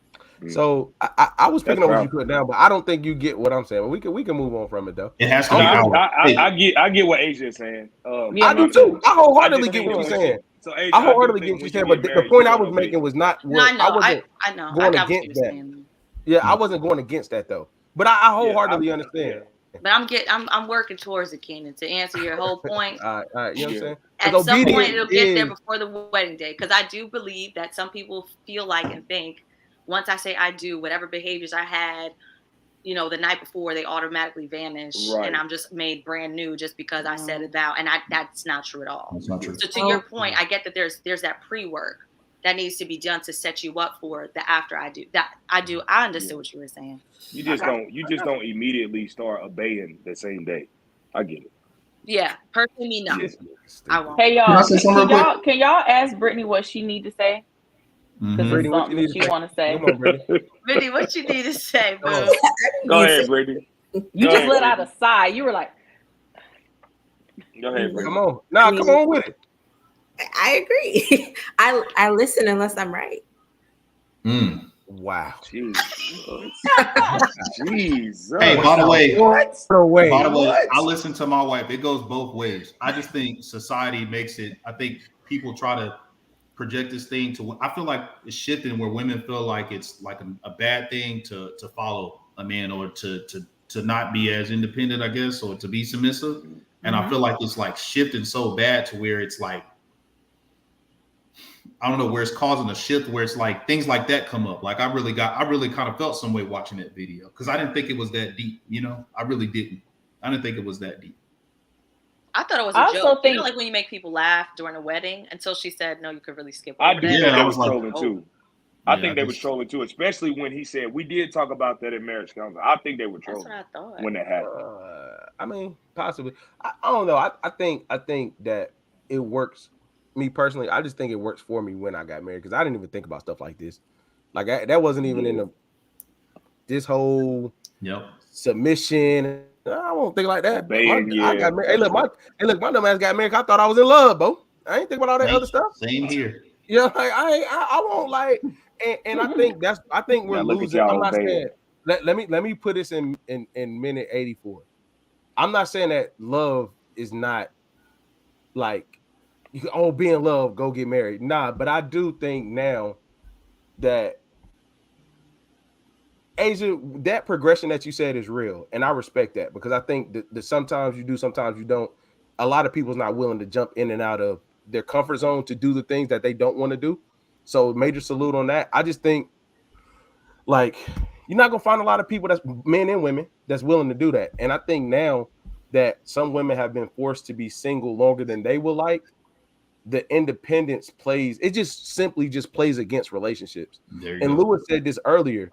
So I was picking That's up what you powerful. put down, but I don't think you get what I'm saying. But we can move on from it though. It has to No, be power. I get what AJ is saying. Yeah, I do me too. I wholeheartedly just get think what that you're when- saying. So AJ, I do wholeheartedly think get what you're when saying, you but get the married, point you're I gonna was obey. making was not No, I what know. wasn't I know. going I got what against you were that. saying. Yeah, I wasn't going against that though. But I wholeheartedly understand. But I'm working towards it, Kenan, to answer your whole point. You know what I'm saying? At 'Cause some point, obedience it'll get there is before the wedding day. Because I do believe that some people feel like and think once I say I do, whatever behaviors I had, the night before, they automatically vanish, Right. and I'm just made brand new just because I said it out. And that's not true at all. That's not true. So to your point, I get that there's that pre-work that needs to be done to set you up for the after I do. I understood what you were saying. You just don't immediately start obeying the same day. I get it. Yeah, personally, me, no. I won't. Hey Can I y'all, say something real quick? can y'all ask Brittany what she need to say? Because Brittany, it's what you something need that to she say? want to say. Come on, Brittany. Brittany, what you need to say, Come on. boo? Go ahead, Brittany. You Go just ahead, let out Brittany. a sigh. You were like, Go ahead, Brittany. Come on. Nah, come on with it. I agree. I listen unless I'm right. Wow. Jesus. Hey, by the way, No way. by the way, I listen to my wife. It goes both ways. I just think society makes it. I think people try to project this thing to. I feel like it's shifting where women feel like it's like a bad thing to follow a man or to not be as independent, I guess, or to be submissive. And I feel like it's like shifting so bad to where it's like I don't know, where it's causing a shift where it's like things like that come up. Like I really kind of felt some way watching that video because I didn't think it was that deep. I really didn't. I didn't think it was that deep. I thought it was I a also joke. think Like when you make people laugh during a wedding until she said, no, you could really skip I over do that. think I they was was like, trolling too. I think they was trolling too, especially when he said we did talk about that in marriage council. I think they were That's trolling what I thought. when that happened. I mean, possibly. I don't know. I think that it works. Me personally, I just think it works for me when I got married because I didn't even think about stuff like this. Like that wasn't even in this whole submission. I won't think like that. Obeying, I got married. Hey, look, my dumb ass got married. I thought I was in love, bro. I ain't think about all that other stuff. Same here. Yeah, like I won't like, and I think we're Now look at losing. y'all I'm not obeying. saying let me put this in minute 84. I'm not saying that love is not like you can be in love, go get married. Nah, but I do think now that Asia, that progression that you said is real, and I respect that because I think that sometimes you do, sometimes you don't. A lot of people's not willing to jump in and out of their comfort zone to do the things that they don't want to do. So major salute on that. I just think like you're not gonna find a lot of people that's men and women that's willing to do that. And I think now that some women have been forced to be single longer than they would like, the independence plays, it just simply just plays against relationships. And Lewis said this earlier.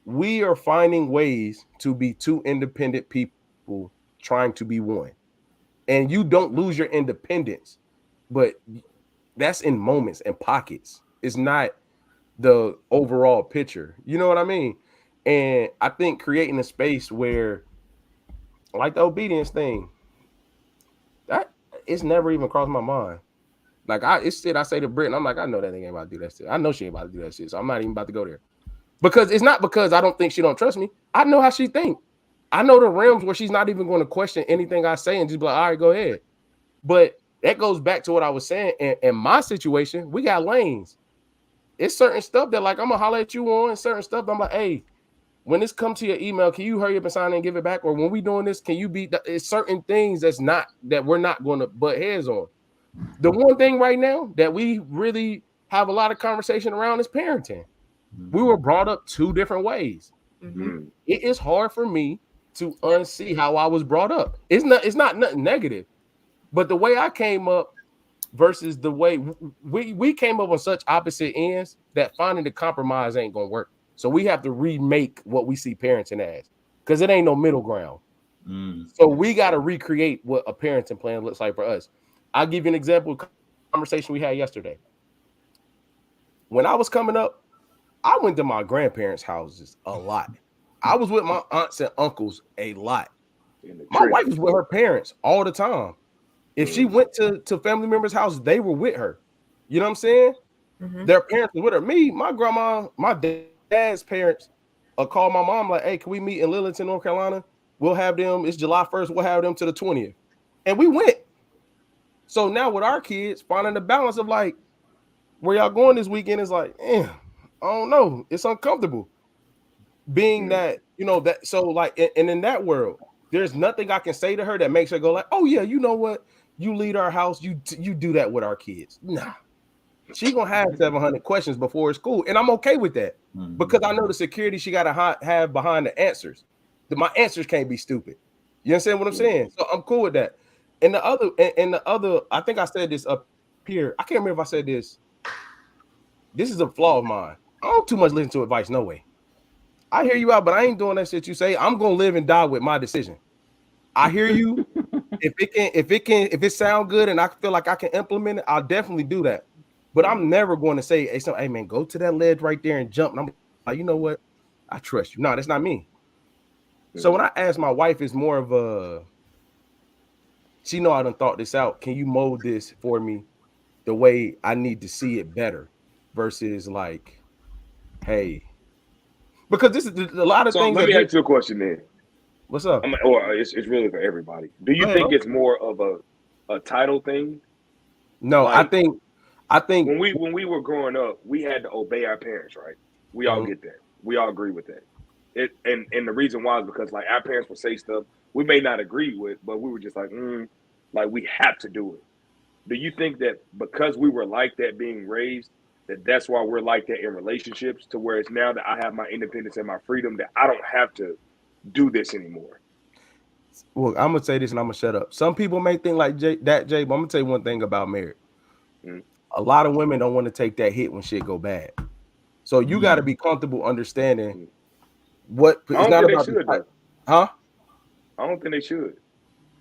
We are finding ways to be two independent people trying to be one. And you don't lose your independence, but that's in moments and pockets. It's not the overall picture. You know what I mean? And I think creating a space where, like the obedience thing, that it's never even crossed my mind. Like I say to Brittany, I'm like, I know that thing ain't about to do that shit. I know she ain't about to do that shit. So I'm not even about to go there. Because it's not because I don't think she don't trust me. I know how she think. I know the realms where she's not even going to question anything I say and just be like, all right, go ahead. But that goes back to what I was saying. In my situation, we got lanes. It's certain stuff that like I'm gonna holler at you on, and certain stuff I'm like, hey, when this comes to your email, can you hurry up and sign in and give it back? Or when we doing this, can you be? It's certain things that we're not going to butt heads on. The one thing right now that we really have a lot of conversation around is parenting. We were brought up two different ways. Mm-hmm. It is hard for me to unsee how I was brought up. It's not nothing negative, but the way I came up versus the way we came up on such opposite ends that finding the compromise ain't gonna work. So we have to remake what we see parenting as because it ain't no middle ground. So we got to recreate what a parenting plan looks like for us. I'll give you an example of conversation we had yesterday. When I was coming up, I went to my grandparents' houses a lot. I was with my aunts and uncles a lot. My wife was with her parents all the time. If she went to family members' houses, they were with her. You know what I'm saying? Mm-hmm. Their parents were with her. Me, my grandma, my dad's parents called my mom like, hey, can we meet in Lillington, North Carolina? We'll have them. It's July 1st. We'll have them to the 20th. And we went. So now with our kids, finding the balance of like, where y'all going this weekend is like, I don't know. It's uncomfortable. Being that, that so like, and in that world, there's nothing I can say to her that makes her go like, oh yeah, you know what? You lead our house, you do that with our kids. Nah. She gonna have 700 questions before it's cool. And I'm okay with that because I know the security she gotta have behind the answers. My answers can't be stupid. You understand what I'm saying? So I'm cool with that. And the other, I think I said this up here. I can't remember if I said this. This is a flaw of mine. I don't too much listen to advice, no way. I hear you out, but I ain't doing that shit you say. I'm gonna live and die with my decision. I hear you. If it sound good and I feel like I can implement it, I'll definitely do that. But I'm never going to say, hey man, go to that ledge right there and jump. And I'm like, you know what? I trust you. No, that's not me. So when I ask my wife, it's more of a, she know I done thought this out. Can you mold this for me the way I need to see it better versus like, hey, because this is a lot of So things. let me ask you a question then. What's up? Or it's really for everybody. Do you think it's more of a title thing? No, like, I think when we were growing up, we had to obey our parents, right? We all get that. We all agree with that. And the reason why is because like our parents would say stuff we may not agree with, but we were just like, like we have to do it. Do you think that because we were like that being raised, that's why we're like that in relationships, to where it's now that I have my independence and my freedom that I don't have to do this anymore. Well, I'm gonna say this and I'm gonna shut up. Some people may think like Jay, but I'm gonna tell you one thing about marriage. A lot of women don't want to take that hit when shit go bad. So you got to be comfortable understanding what I it's don't not think they about should, though. huh? I don't think they should.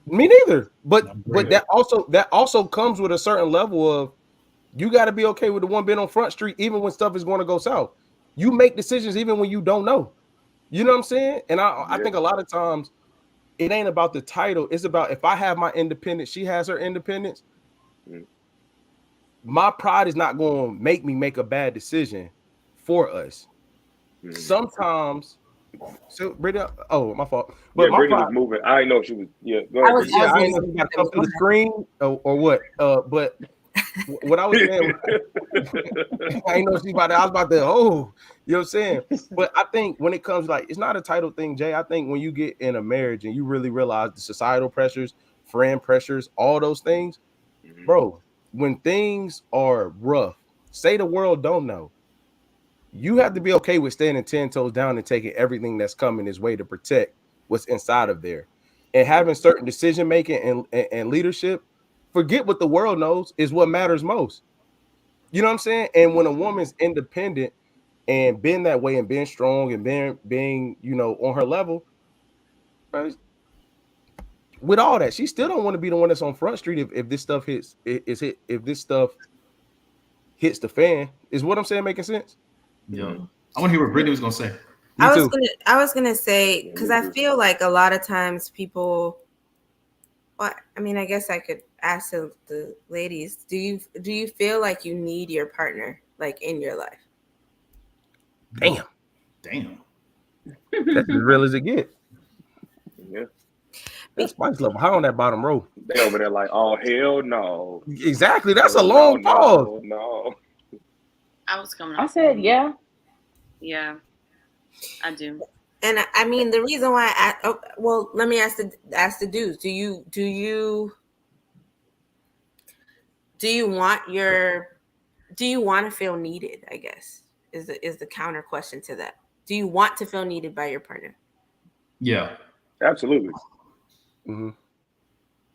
Me neither. But that also comes with a certain level of you got to be okay with the one being on Front Street, even when stuff is going to go south. You make decisions even when you don't know. You know what I'm saying? And I think a lot of times it ain't about the title. It's about if I have my independence, she has her independence. My pride is not going to make me make a bad decision for us. Sometimes, so Brittany, oh, my fault. But my Brittany pride was moving. I didn't know if she was. Yeah, go ahead. Yeah, I ain't know if you got to come through the screen or what. But what I was saying, I ain't know she about to. I was about to. Oh, you know what I'm saying. But I think when it comes like it's not a title thing, Jay. I think when you get in a marriage and you really realize the societal pressures, friend pressures, all those things, bro. When things are rough, say the world don't know. You have to be okay with standing 10 toes down and taking everything that's coming his way to protect what's inside of there. And having certain decision making and leadership, forget what the world knows is what matters most. You know what I'm saying? And when a woman's independent and being that way and being strong and being on her level, with all that, she still don't want to be the one that's on Front Street if this stuff if this stuff hits the fan. Is what I'm saying making sense? Yeah. I want to hear what Brittany was gonna say. I was gonna say, because I feel like a lot of times people, well, I mean, I guess I could ask the ladies, do you feel like you need your partner like in your life? Damn. That's as real as it gets. Yeah. That spice level high on that bottom row. They over there like, oh hell no. Exactly. That's a long pause. No. I was coming. I said, yeah. Yeah, I do. And I mean, the reason why well, let me ask the dudes. Do you want to feel needed? I guess is the counter question to that. Do you want to feel needed by your partner? Yeah, absolutely. Mm-hmm.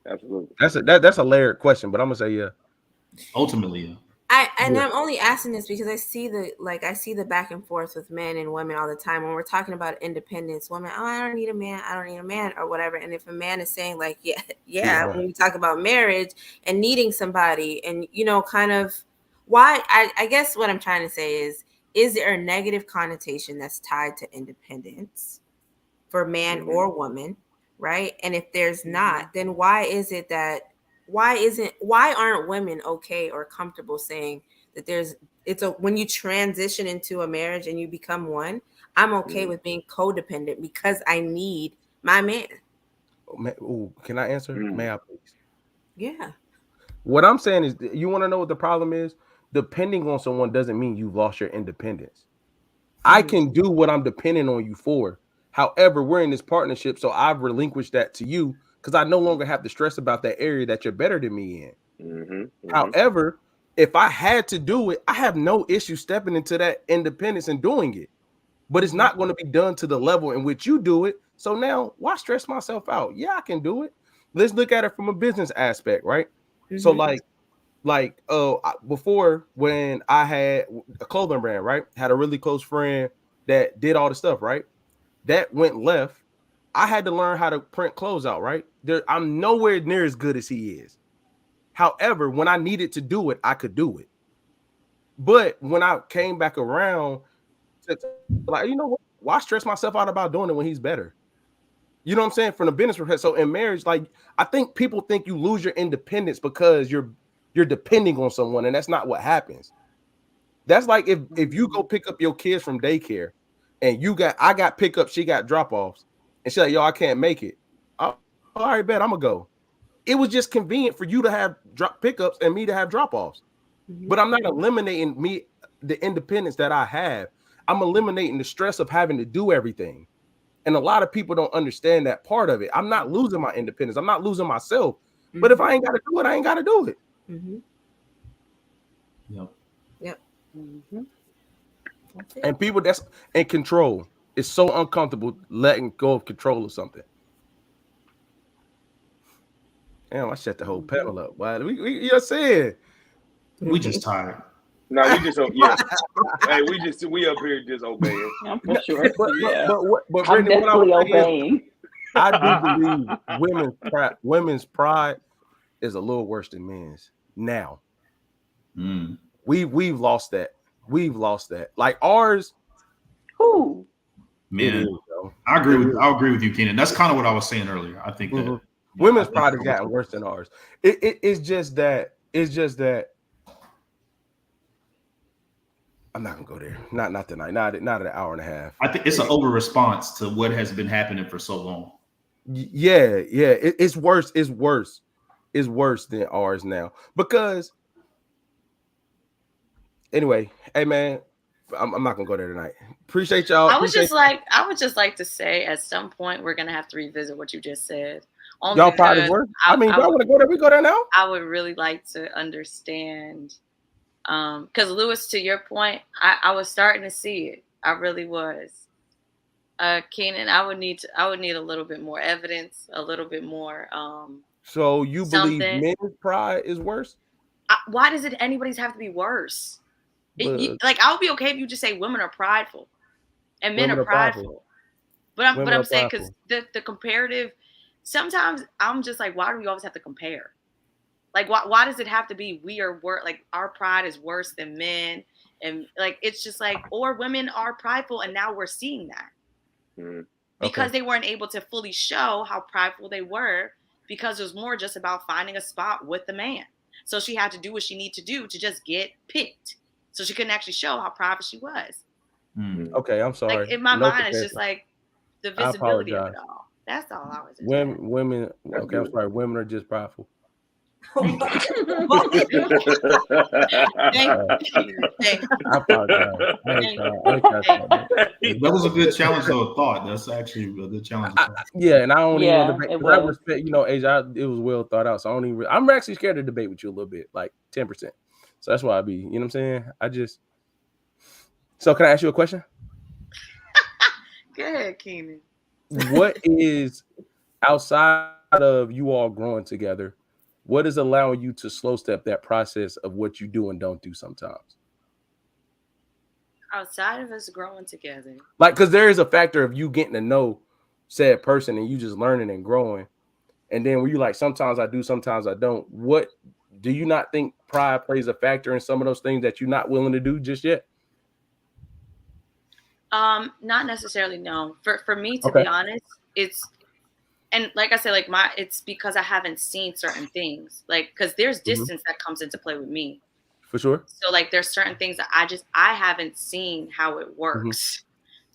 Absolutely. That's a layered question, but I'm gonna say yeah. Ultimately, yeah. I'm only asking this because I see the back and forth with men and women all the time when we're talking about independence. Women, oh, I don't need a man, or whatever. And if a man is saying like, yeah, when we talk about marriage and needing somebody, and kind of why, I guess what I'm trying to say is there a negative connotation that's tied to independence for man or woman, right? And if there's not, then why aren't women okay or comfortable saying that when you transition into a marriage and you become one, I'm okay with being codependent because I need my man. Ooh, can I answer? May I please? Yeah. What I'm saying is, you want to know what the problem is? Depending on someone doesn't mean you've lost your independence. I can do what I'm depending on you for. However, we're in this partnership, so I've relinquished that to you because I no longer have to stress about that area that you're better than me in. However, if I had to do it, I have no issue stepping into that independence and doing it. But it's not going to be done to the level in which you do it. So now, why stress myself out? Yeah, I can do it. Let's look at it from a business aspect, right? So before, when I had a clothing brand, right, had a really close friend that did all the stuff, right, that went left. I had to learn how to print clothes out, right? I'm nowhere near as good as he is. However, when I needed to do it, I could do it. But when I came back around, like, you know what? Why stress myself out about doing it when he's better? You know what I'm saying? From the business perspective. So in marriage, like, I think people think you lose your independence because you're depending on someone, and that's not what happens. That's like if you go pick up your kids from daycare, and I got pickup, she got drop offs, and she's like, yo, I can't make it. All right, bet I'm gonna go. It was just convenient for you to have pickups and me to have drop offs, but I'm not eliminating the independence that I have. I'm eliminating the stress of having to do everything. And a lot of people don't understand that part of it. I'm not losing my independence. I'm not losing myself. But if I ain't got to do it, I ain't got to do it. Yep. Mm-hmm. And people that's in control, it's so uncomfortable letting go of control of something. Damn, I shut the whole panel up. Why? You're saying We just tired. No, we just yeah. Hey, we up here just obeying. Yeah, for sure. Yeah. But I'm Brittany, what I definitely would say is, obeying. I do believe women's pride is a little worse than men's now. We've lost that. We've lost that. Like ours. Who? Man, I agree with you, Kenan. That's kind of what I was saying earlier. I think that women's pride has gotten worse than ours. It's just that. I'm not gonna go there. Not tonight. Not an hour and a half. I think it's an over response to what has been happening for so long. Yeah. It's worse. It's worse. It's worse than ours now. Because anyway, hey man, I'm not gonna go there tonight. Appreciate y'all. I would just like to say at some point we're gonna have to revisit what you just said. Y'all pride is worse. I mean, y'all want to go there? We go there now. I would really like to understand. Because Lewis, to your point, I was starting to see it. I really was. Kenan, I would need a little bit more evidence, a little bit more. So you believe men's pride is worse? Why does it anybody's have to be worse? Like I would be okay if you just say women are prideful, and men are prideful. But I'm saying because the comparative. Sometimes I'm just like, why do we always have to compare? Like, why does it have to be like our pride is worse than men? And like, it's just like, or women are prideful and now we're seeing that because they weren't able to fully show how prideful they were because it was more just about finding a spot with the man. So she had to do what she needed to do to just get picked. So she couldn't actually show how prideful she was. Okay, I'm sorry. Like in my mind, it's just like the visibility of it all. That's all I was saying. Women. Okay, I'm sorry. Women are just prideful. Thank I apologize. That was a good challenge of thought. That's actually a good challenge. And I don't even debate. I respect, Asia. It was well thought out. So I'm actually scared to debate with you a little bit, like 10%. So that's why I be, you know what I'm saying? So can I ask you a question? Go ahead, Kenan. What is outside of you all growing together? What is allowing you to slow step that process of what you do and don't do sometimes? Outside of us growing together. Like, because there is a factor of you getting to know said person and you just learning and growing. And then when you like, sometimes I do, sometimes I don't. What do you not think pride plays a factor in some of those things that you're not willing to do just yet? Not necessarily, no. For me, to be honest, and like I said, like it's because I haven't seen certain things, like because there's distance that comes into play with me. For sure. So like there's certain things that I haven't seen how it works.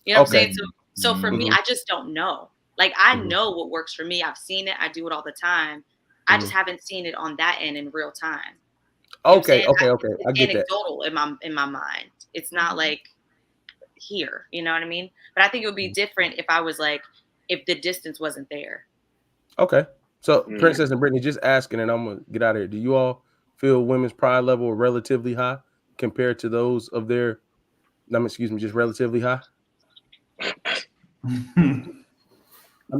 You know what I'm saying? So for me, I just don't know. Like I know what works for me. I've seen it. I do it all the time. I just haven't seen it on that end in real time. Okay. I get anecdotal that. in my mind. It's not like here. You know what I mean? But I think it would be different if I was like, if the distance wasn't there. Okay. So Princess and Brittany, just asking, and I'm gonna get out of here. Do you all feel women's pride level relatively high compared to those of their just relatively high? I'm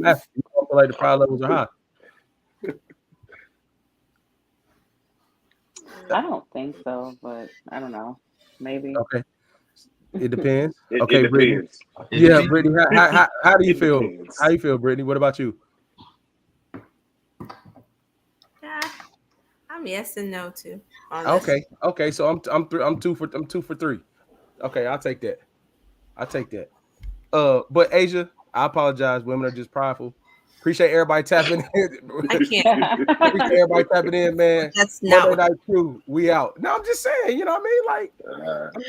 asking, you all feel like the pride levels are high? I don't think so, but I don't know. Maybe. Okay. It depends. It Brittany. depends. Brittany, how do you feel? Depends. How you feel, Brittany? What about you? I'm yes and no too. Okay. So I'm two for three. Okay, I'll take that. But Asia, I apologize. Women are just prideful. Appreciate everybody tapping in. I can't. Appreciate everybody tapping in, man. That's not Monday Night Crew. We out. No, I'm just saying. You know what I mean? Like.